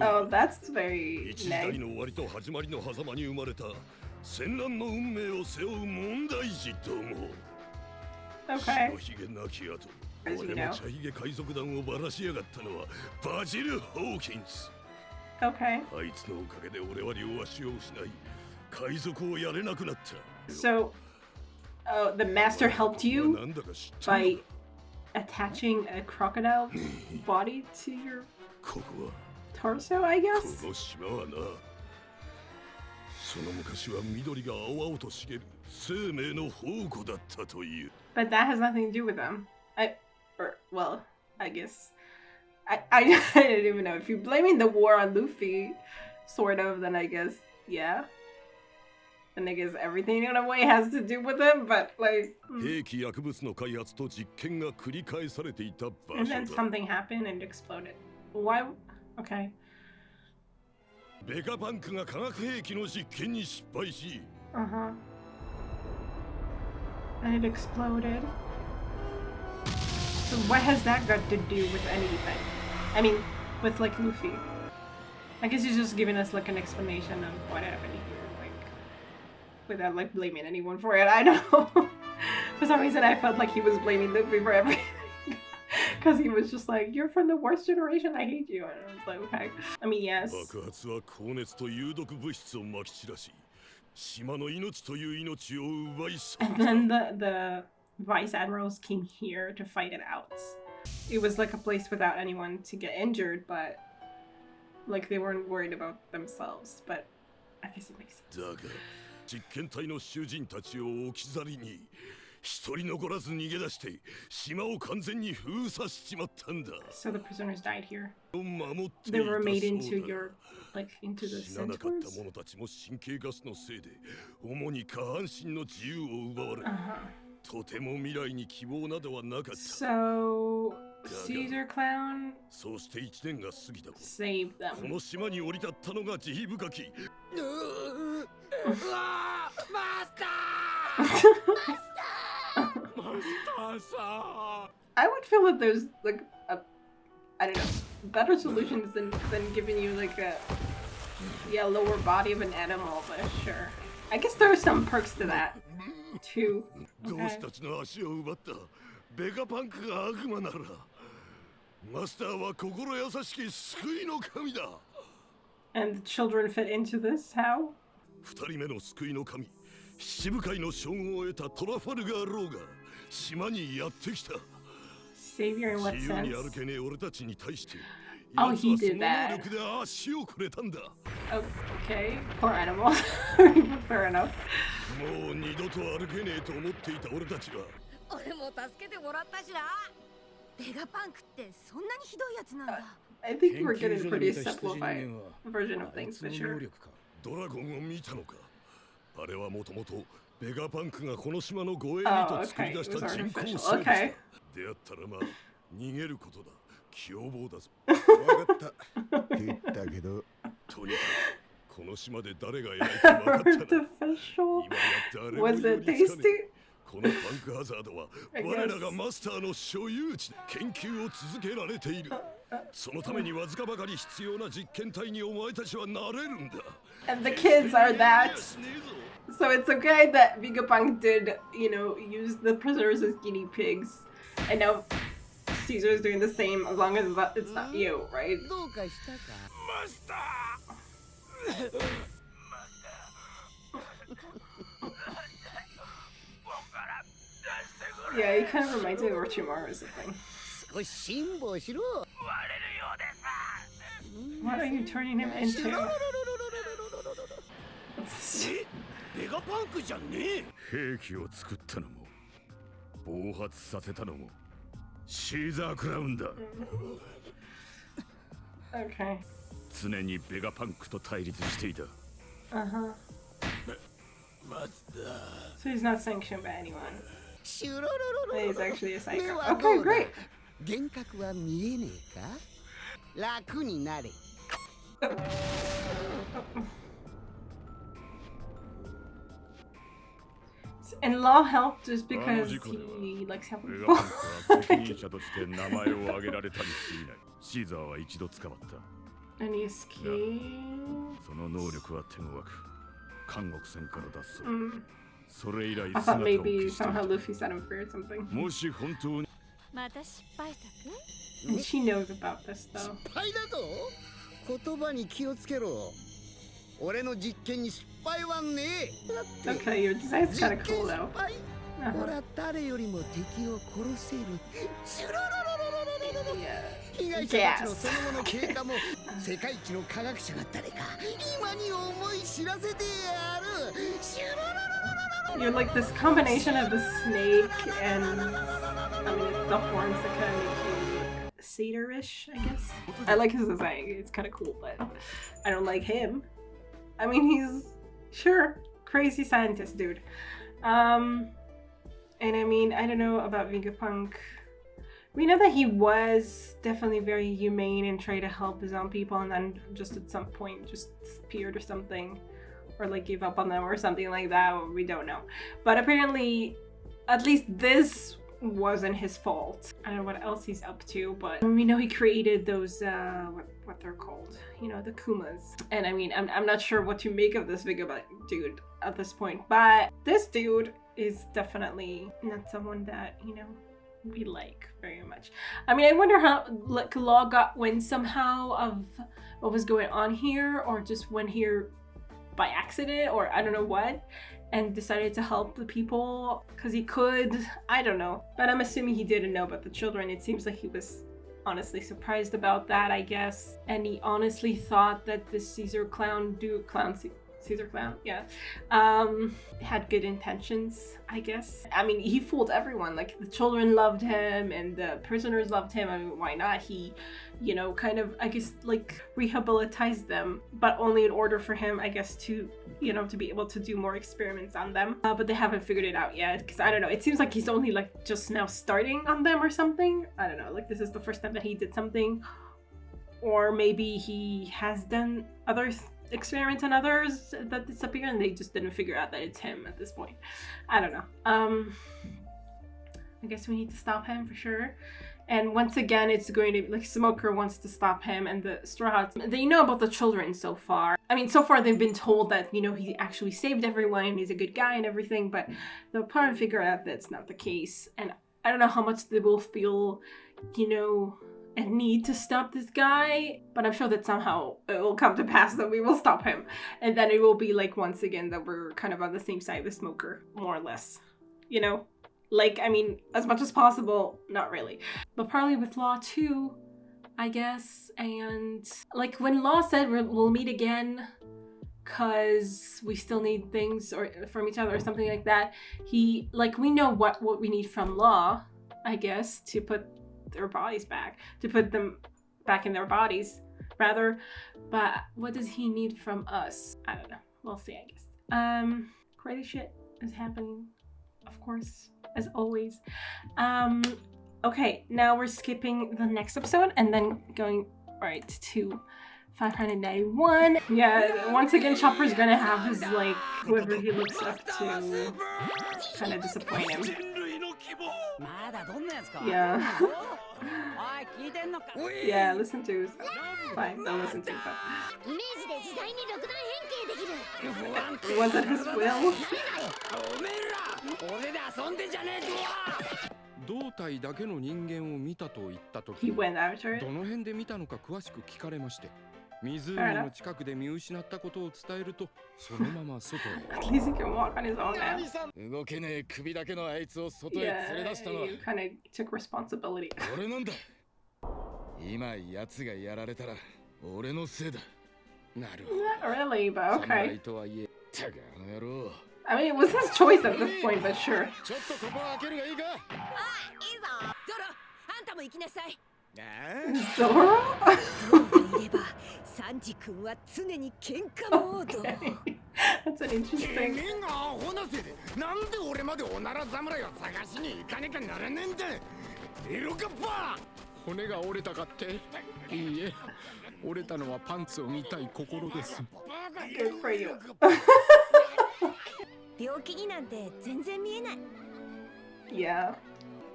Oh, that's very nice. Okay. As you know. Okay. So, the master helped you by attaching a crocodile body to your torso, I guess? But that has nothing to do with them. I guess. I don't even know. If you're blaming the war on Luffy, sort of, then I guess, yeah. And I guess everything in a way has to do with him, but like... And then something happened and exploded. Why? Okay. Uh-huh. And it exploded. So what has that got to do with anything? I mean, with like Luffy. I guess he's just giving us like an explanation of what happened here, like, without like blaming anyone for it. I don't know. For some reason I felt like he was blaming Luffy for everything. Because he was just like, you're from the worst generation, I hate you. And I was like, okay. I mean, yes. And then the vice admirals came here to fight it out. It was like a place without anyone to get injured, but like they weren't worried about themselves. But I guess it makes sense. So the prisoners died here. They were made into your, like, into the centaurs? So Caesar Clown saved them. I would feel that there's like a, I don't know, better solutions than giving you like a lower body of an animal, but sure. I guess there are some perks to that too. Okay. And the children fit into this? How? Savior in what sense? Oh, he did that. Okay, poor animal. Fair enough. I think we're getting a pretty simplified version of things, for sure. Oh, okay, it was artificial. Okay. Artificial? Was it tasty? I and the kids are that. So it's okay that Vegapunk did, you know, use the prisoners as guinea pigs. And now Caesar's doing the same as long as it's not you, right? Yeah, he kind of reminds me of Orochimaru or something. What are you turning him into? Okay. Uh-huh. So he's not sanctioned by anyone. He's actually a psycho. Okay, great. And Law helped just because he likes helping people. 責任者として名前を挙げられたりしない。シーザーは一度捕まった。And he escaped. その能力は手強く、監獄船から脱走。それ以来 I 姿 thought を maybe 消してい somehow た。 Luffy set him free or something. もし本当に。また失敗作 And she knows about this though. 失敗だと？言葉に気をつけろ。俺の実験に失敗はねえ。 Okay, your design's kind of cool though. 俺は誰よりも敵を殺せる。被害者たちのその後の経過も世界一の科学者が誰か今に思い知らせてやる。 You're like this combination of the snake and I mean the horns that kind of make you satyr-ish, I guess. I like his design, it's kind of cool, but I don't like him. I mean, he's sure crazy scientist dude. And I mean, I don't know about Vegapunk. We know that he was definitely very humane and tried to help his own people, and then just at some point just disappeared or something, or like gave up on them or something like that. We don't know, but apparently at least this wasn't his fault. I don't know what else he's up to, but we know he created those what they're called, you know, the Kumas. And I mean, I'm not sure what to make of this Vegapunk dude at this point, but this dude is definitely not someone that, you know, we like very much. I mean, I wonder how like Law got wind somehow of what was going on here, or just went here by accident, or I don't know what, and decided to help the people because he could. I don't know, but I'm assuming he didn't know about the children. It seems like he was honestly surprised about that, I guess, and he honestly thought that this Caesar clown Caesar clown, yeah, had good intentions, I guess. I mean, he fooled everyone. Like, the children loved him and the prisoners loved him. I mean, why not? He, you know, kind of, I guess, like, rehabilitized them, but only in order for him, I guess, to, you know, to be able to do more experiments on them. But they haven't figured it out yet, because I don't know, it seems like he's only, like, just now starting on them or something. I don't know, like, this is the first time that he did something, or maybe he has done other experiments on others that disappear and they just didn't figure out that it's him at this point. I don't know. I guess we need to stop him for sure. And once again, it's going to, like, Smoker wants to stop him, and the Straw Hats, they know about the children so far. I mean, so far they've been told that, you know, he actually saved everyone and he's a good guy and everything, but they'll probably figure out that's not the case. And I don't know how much they will feel, you know, a need to stop this guy, but I'm sure that somehow it will come to pass that we will stop him, and then it will be like, once again, that we're kind of on the same side with Smoker, more or less, you know, like, I mean, as much as possible, not really, but probably with Law too, I guess. And like when Law said we'll meet again because we still need things or from each other or something like that, he, like, we know what we need from Law, I guess, to put their bodies back, to put them back in their bodies rather, but what does he need from us? I don't know, we'll see, I guess. Crazy shit is happening, of course, as always. Okay, now we're skipping the next episode and then going right to 591. Yeah, once again, Chopper's gonna have his, like, whoever he looks up to kind of disappoint him. Yeah. Yeah, listen to it. Fine, don't listen to it. Was it his will? 胴体だけの人間を見たと言ったとき、 He went after it. どの辺で見たのか詳しく聞かれまして、湖の近くで見失ったことを伝えると、そのまま外へ。At least he can walk on his own now. 動けねえ首だけのあいつを外へ連れ出したのは You kind of took responsibility. 俺なんだ。今奴がやられたら俺のせいだ。なるほど。 Not really, but okay. 侍とはいえ。たかあの野郎。 I mean, it was his choice at this point, but sure. ちょっとここ開けるがいいか。あ、いいぞ。ゾロ、あんたも行きなさい。Zoro? いれば、サンジ君は常に喧嘩モード。 That's an interesting. 君がアホなせいで、なんで俺までおなら侍を探しに行かなきゃならねえんだ。エロカッパ。骨が折れたかって。いいえ、折れたのはパンツを見たい心です。Good for you. 病気になんて全然見えない。 Yeah,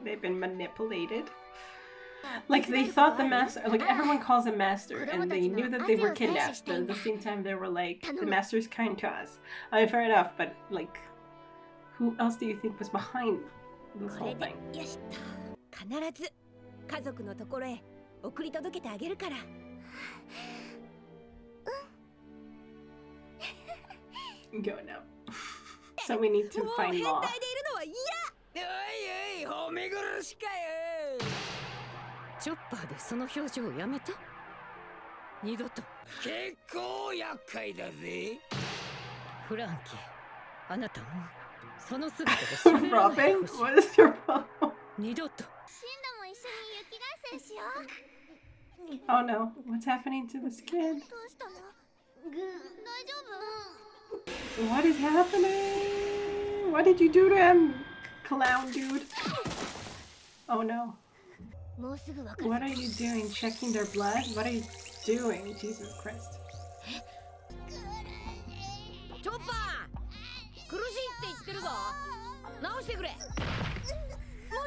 they've been manipulated. Like they thought the master, like everyone calls him master, and they knew that they were kidnapped, but at the same time they were like, the master's kind to us. I mean, fair enough, but like, who else do you think was behind this whole thing? よしと、必ず家族のところへ送り届けてあげるから。Go now. So we need to find Law. 変態でいるのは嫌。おいおい、褒め殺しかよ。チョッパーでその表情をやめた。二度と。結構厄介だぜ。フランキー、あなたもその姿で知られないでほしい。 Robin, what is your problem? 二度と。シンドも一緒に雪合戦しよう。 Oh no, what's happening to this kid? どうしたの？大丈夫？ What is happening? What did you do to him? Clown dude. Oh no. もうすぐわかる。 What are you doing? Checking their blood? What are you doing? Jesus Christ. チョッパー、苦しいって言ってるぞ。直してくれ。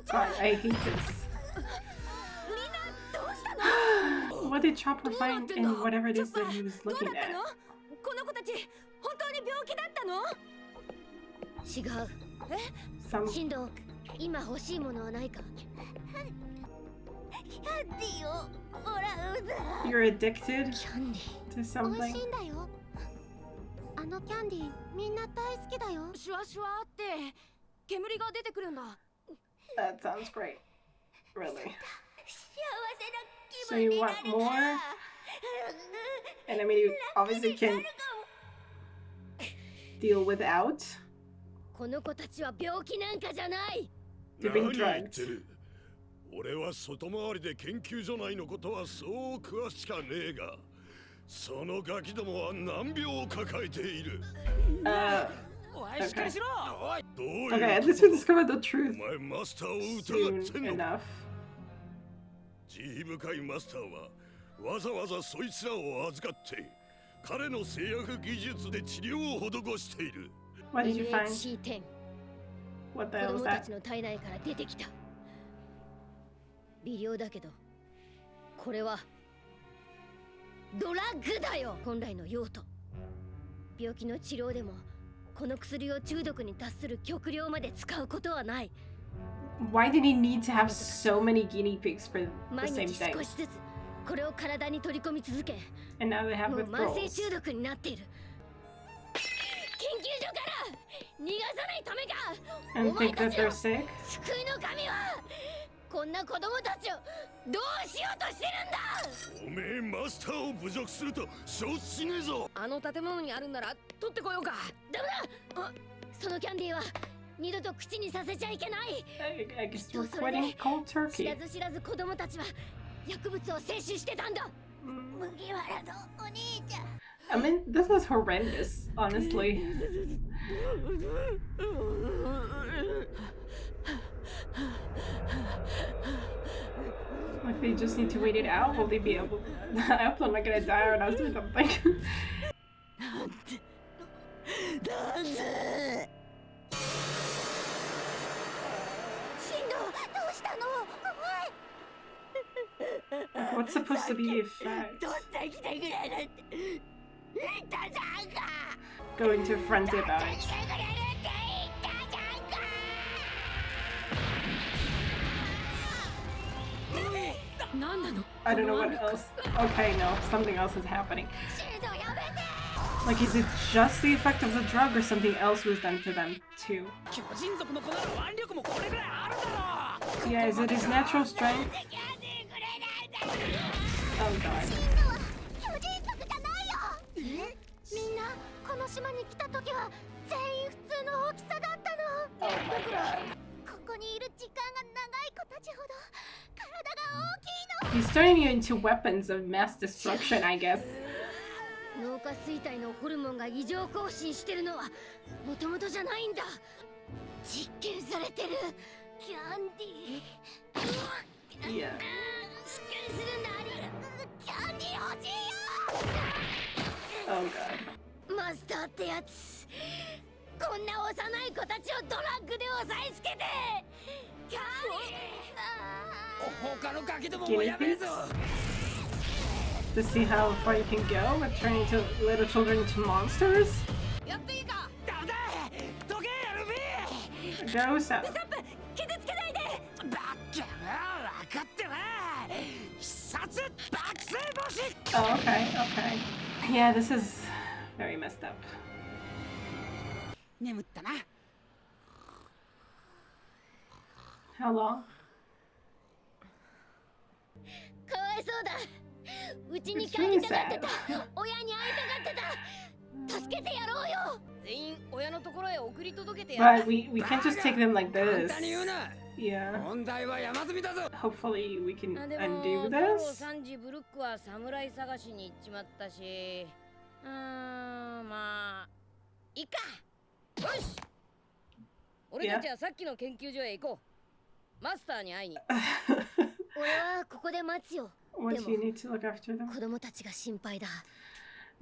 God, I hate this. What did Chopper find in whatever it is that he was looking at? この子たち本当に病気だったの？違う。Some シンド、今欲しいものはないか？キャンディーをもらうだ。 you're addicted キャンディ to ー。美味 something? しいんだよ。あのキャンディーみんな大好きだよ。シュワシュワって煙が出てくるんだ。 That sounds great. Really. 幸せ So な気 you 分にな want る more? から。 And I mean, you obviously can deal without. この子たちは病気なんかじゃない。 You're being 何言っ drugged. てる。俺は外回りで研究所内のことはそう詳しかねえが、そのガキどもは難病を抱えている。おい、しっかりしろ。どういう Okay, at least we discovered the truth お前マスターを疑 soon ってんのか。 enough. 慈悲深いマスターはわざわざそいつらを預かって彼の製薬技術で治療を施している。 What did you find? NHC-10 What the 子 hell was 供た that? ちの体内から出てきた。微量だけど、これはドラッグだよ。本来の用途。病気の治療でもこの薬を中毒に達する極量まで使うことはない。 Why did he need to have so many guinea pigs for the 毎 same 日 thing? 少しずつこれを体に取り込み続け、 And now they have もう慢性 withdrawals. 中毒になっている。研究所から逃がさないためか。 And お前 think た that ちの they're sick? 救いの神はこんな子供たちをどうしようとしてるんだ。おめえマスターを侮辱すると承知しねえぞ。あの建物にあるんなら取ってこようか。ダメだ。あ、そのキャンディーは二度と口にさせちゃいけない。 I guess we're quitting cold 知 turkey. らず知らず子供たちは薬物を摂取してたんだ。麦わらのお兄ちゃん。 I mean, this is horrendous, honestly. Like they just need to wait it out. Will they be able? I hope I'm not gonna die or not do something. シンド、どうしたの？怖い。 What's supposed to be the effect? 取ってきてくれるって言ったじゃんか。 Going to a frenzy about 取って it. きてくれるって言ったじゃんか。 何なの？ I don't know what else. Okay, no, something else is happening. Like, is it just the effect of the drug or something else was done to them too? 巨人族の子なら腕力もこれぐらいあるだろ。 Yeah, is it his natural strength? Oh god. 巨人族じゃないよ。みんなこの島に来た時は全員普通の大きさだったの。だからここにいる時間が長い子たちほど体が大きいの。 He's turning you into weapons of mass destruction, I guess. 脳下垂体のホルモンが異常更新してるのはもともとじゃないんだ。実験されてるキャンディー。 Yeah. 実験するんだ。キャンディー欲しいよ。 Oh god. マスターってやつこんな幼い子たちをドラッグで押さえつけてキャリー他のガキどももやべえぞ To see how far you can go with turning to little children into monsters? やっていいかダメだどけルビー Go south. 傷つけないでバッカな分かってな必殺爆睡防止 Oh, okay, okay. Yeah, this is very messed up. 眠ったな How long? かわいそうだうちに帰りたがってた親に会いたがってた助けてやろうよ全員親のところへ送り届けてやる But we can't just take them like this. 簡単に言うな Yeah. 問題は山積みだぞ Hopefully we can でも undo フォロー this. 3時ブルックは侍探しに行っちまったしまあいいかよし俺たちはさっきの研究所へ行こうマスターに会いに俺はここで待つよ What do you need to look after them? 子供たちが心配だ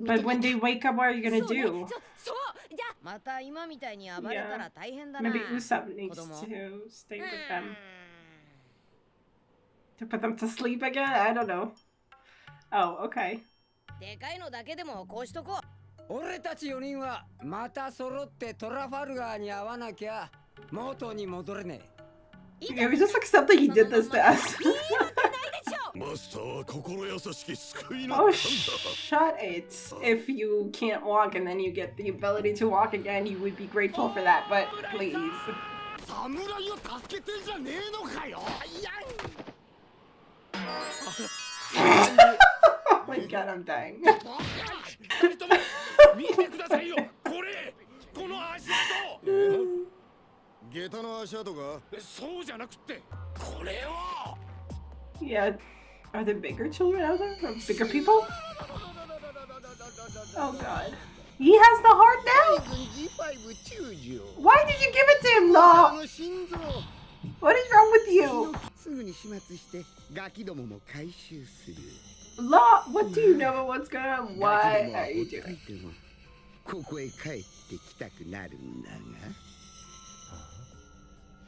But when they wake up, what are you gonna そうね do? そうじゃあまた今みたいに暴れたら大変だな Maybe Usopp needs to stay with them. To put them to sleep again? I don't know. Oh, okay. でかいのだけでもこうしとこう俺たち4人はまた揃ってトラファルガーに会わなきゃ元に戻れねえ Yeah, we just accept that he did this to us. マスターは心優しき救いの Oh, 神だ shut it. If you can't walk and then you get the ability to walk again, you would be grateful for that, but please. 侍を助けてんじゃねえのかよ Oh my god, I'm dying. 見てくださいよこれこの足跡下駄の足跡がそうじゃなくてこれは Yeah. Are there bigger children out there? Or bigger people? Oh god. He has the heart now? Why did you give it to him, Law? What is wrong with you? すぐに始末してガキどもも回収する Law, what do you know about what's going on? Why are you doing it? ここへ帰ってきたくなるんだが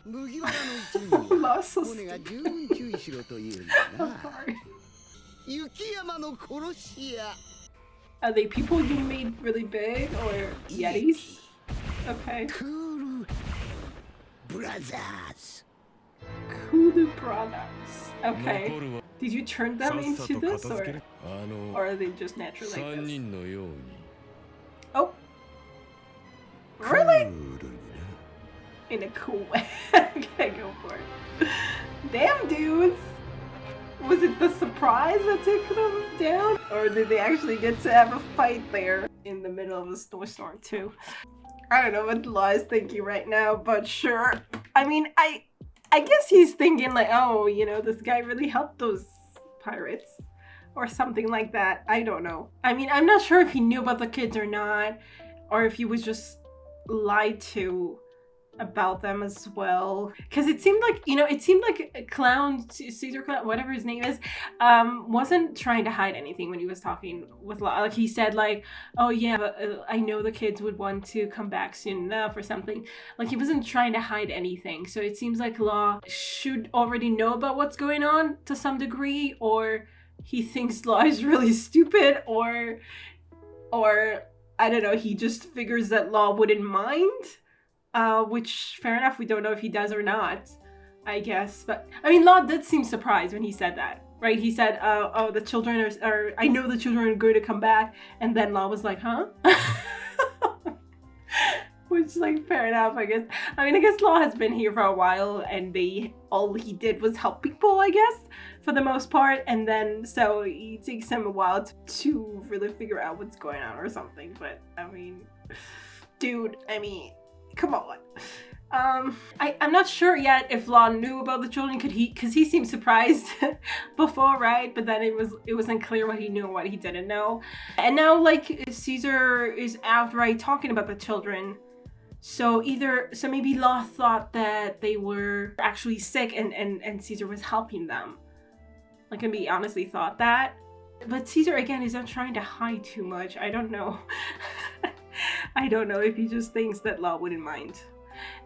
麦わらの一味は骨が十分注意しろと言うんだな雪山の殺し屋 Are they people you made really big or yetis? Okay. Cool Brothers Kulu brothers. Okay. Did you turn them into this or are they just natural like this? Oh. Really? In a cool way. Okay, go for it. Damn, dudes. Was it the surprise that took them down? Or did they actually get to have a fight there in the middle of a snowstorm too? I don't know what Law is thinking right now, but sure. I mean, I guess he's thinking like, oh, you know, this guy really helped those pirates. Or something like that. I don't know. I mean, I'm not sure if he knew about the kids or not. Or if he was just lied to about them as well, because it seemed like Clown, Caesar Clown, whatever his name is, wasn't trying to hide anything when he was talking with Law. Like he said like, oh yeah, I know the kids would want to come back soon enough or something. Like he wasn't trying to hide anything. So it seems like Law should already know about what's going on to some degree, or he thinks Law is really stupid, or I don't know, he just figures that Law wouldn't mind. Which, fair enough, we don't know if he does or not, I guess. But, I mean, Law did seem surprised when he said that, right? He said, oh, the children are, I know the children are going to come back. And then Law was like, huh? Which, like, fair enough, I guess. I mean, I guess Law has been here for a while, and all he did was help people, I guess, for the most part. And then, so it takes him a while to really figure out what's going on or something. But, I mean, dude, I mean... Come on. I'm not sure yet if Law knew about the children, because he seemed surprised before, right? But then it wasn't clear what he knew and what he didn't know. And now, like, Caesar is outright talking about the children. So maybe Law thought that they were actually sick and Caesar was helping them. Like, maybe honestly thought that. But Caesar, again, is not trying to hide too much. I don't know. I don't know if he just thinks that Law wouldn't mind.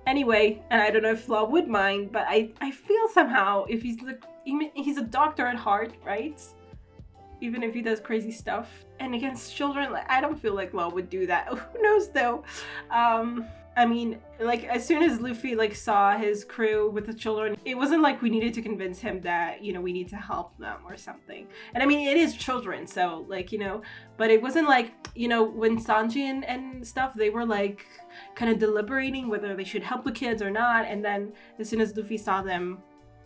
Anyway, and I don't know if Law would mind, but I feel somehow if he's a doctor at heart, right? Even if he does crazy stuff. And against children, like, I don't feel like Law would do that. Who knows though? I mean, like, as soon as Luffy, like, saw his crew with the children, it wasn't like we needed to convince him that, you know, we need to help them or something. And I mean, it is children, so, like, you know, but it wasn't like, you know, when Sanji and stuff, they were, like, kind of deliberating whether they should help the kids or not. And then as soon as Luffy saw them,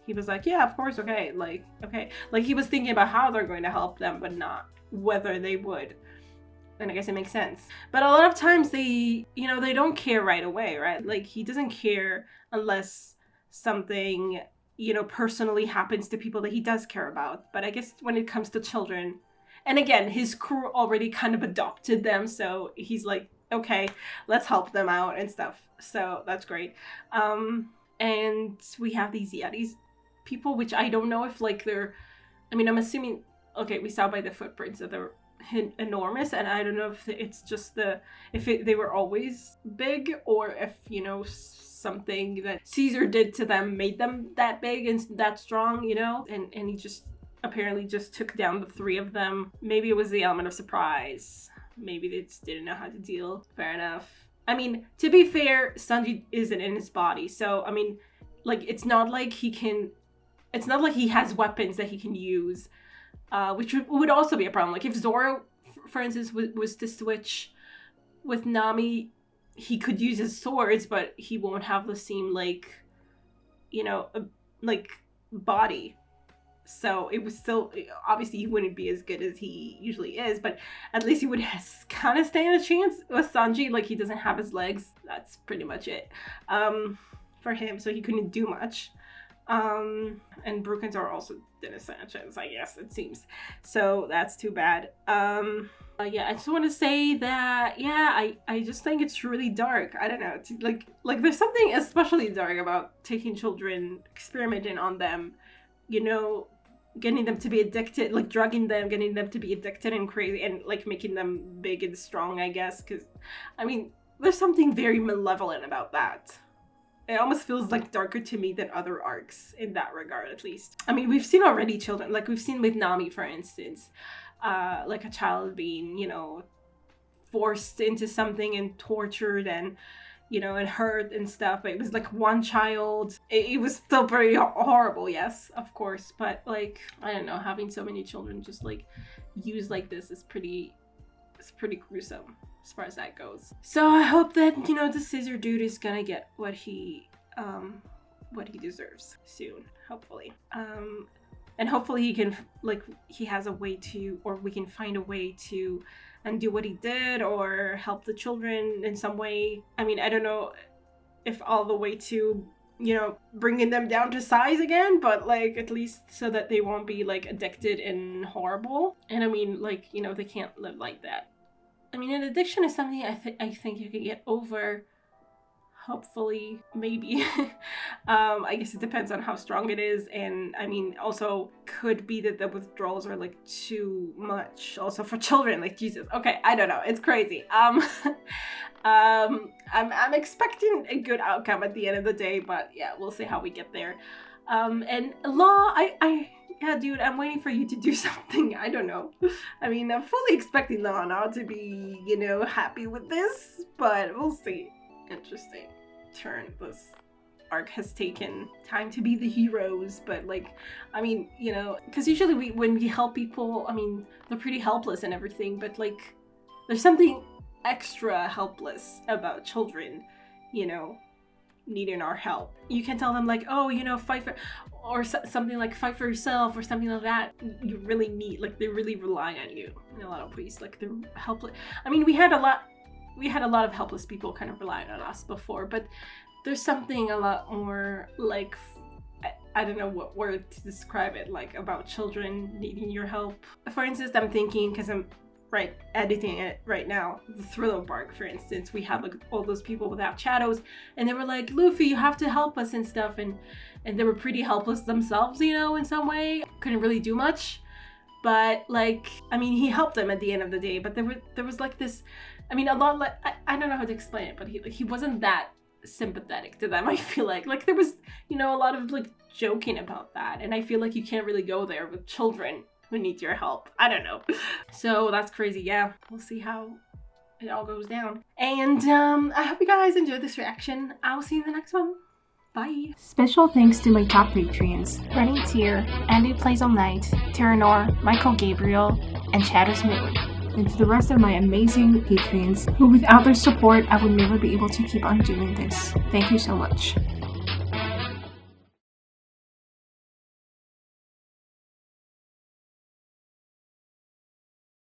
he was like, yeah, of course, okay. Like, okay. Like, he was thinking about how they're going to help them, but not whether they would. And I guess it makes sense. But a lot of times they, you know, they don't care right away, right? Like, he doesn't care unless something, you know, personally happens to people that he does care about. But I guess when it comes to children, and again, his crew already kind of adopted them. So he's like, okay, let's help them out and stuff. So that's great. And we have these Yetis people, which I don't know if, like, they're, I mean, I'm assuming, okay, we saw by the footprints that they're enormous, and I don't know if it's just they were always big, or if, you know, something that Caesar did to them made them that big and that strong, you know, and he just apparently just took down the 3 of them. Maybe it was the element of surprise, maybe they just didn't know how to deal. Fair enough. I mean, to be fair, Sanji isn't in his body, so I mean, like, it's not like he has weapons that he can use. Which would also be a problem. Like, if Zoro, for instance, was to switch with Nami, he could use his swords, but he won't have the same, like, you know, like, body. So it was still, obviously he wouldn't be as good as he usually is, but at least he would kind of stand a chance. With Sanji, like, he doesn't have his legs. That's pretty much it for him, so he couldn't do much. And Brookins are also didn't stand a chance, I guess, it seems. So that's too bad. Yeah, I just want to say that, yeah, I just think it's really dark. I don't know, it's like there's something especially dark about taking children, experimenting on them, you know, getting them to be addicted, like drugging them, getting them to be addicted and crazy, and like making them big and strong, I guess, because, I mean, there's something very malevolent about that. It almost feels like darker to me than other arcs in that regard, at least. I mean, we've seen already children, like we've seen with Nami, for instance, like a child being, you know, forced into something and tortured and, you know, and hurt and stuff. But it was like one child. It was still pretty horrible, yes, of course. But like, I don't know, having so many children just like used like this is pretty gruesome as far as that goes. So I hope that, you know, the scissor dude is gonna get what he deserves soon, hopefully. And hopefully he can, like, he has a way to, or we can find a way to undo what he did or help the children in some way. I mean, I don't know if all the way to, you know, bringing them down to size again, but like at least so that they won't be like addicted and horrible. And I mean, like, you know, they can't live like that. I mean, an addiction is something I think you can get over, hopefully, maybe. I guess it depends on how strong it is, and I mean, also could be that the withdrawals are like too much, also for children, like Jesus. Okay, I don't know, it's crazy. I'm expecting a good outcome at the end of the day, but yeah, we'll see how we get there. And Law, yeah, dude, I'm waiting for you to do something. I don't know. I mean, I'm fully expecting Law now to be, you know, happy with this, but we'll see. Interesting turn this arc has taken. Time to be the heroes, but like, I mean, you know, because usually when we help people, I mean, they're pretty helpless and everything, but like, there's something extra helpless about children, you know, needing our help. You can tell them like, oh, you know, fight for, or something like fight for yourself or something like that. You really need, like, they really rely on you in a lot of ways. Like, they're helpless. I mean, we had a lot of helpless people kind of relying on us before, but there's something a lot more like, I don't know what word to describe it, like about children needing your help. For instance, I'm thinking, because I'm editing it right now, the Thriller Bark, for instance, we had like all those people without shadows, and they were like, Luffy, you have to help us and stuff, and they were pretty helpless themselves, you know, in some way, couldn't really do much. but like, I mean, he helped them at the end of the day, but there was like this, I mean, a lot, like, I don't know how to explain it, but he wasn't that sympathetic to them. I feel like there was, you know, a lot of like joking about that, and I feel like you can't really go there with children who need your help. I don't know. So that's crazy. Yeah, we'll see how it all goes down. And I hope you guys enjoyed this reaction. I will see you in the next one. Bye. Special thanks to my top Patreons: Running Tear, Andy Plays All Night, Terranor, Michael Gabriel, and Shadows Moon. And to the rest of my amazing Patreons, who without their support I would never be able to keep on doing this. Thank you so much.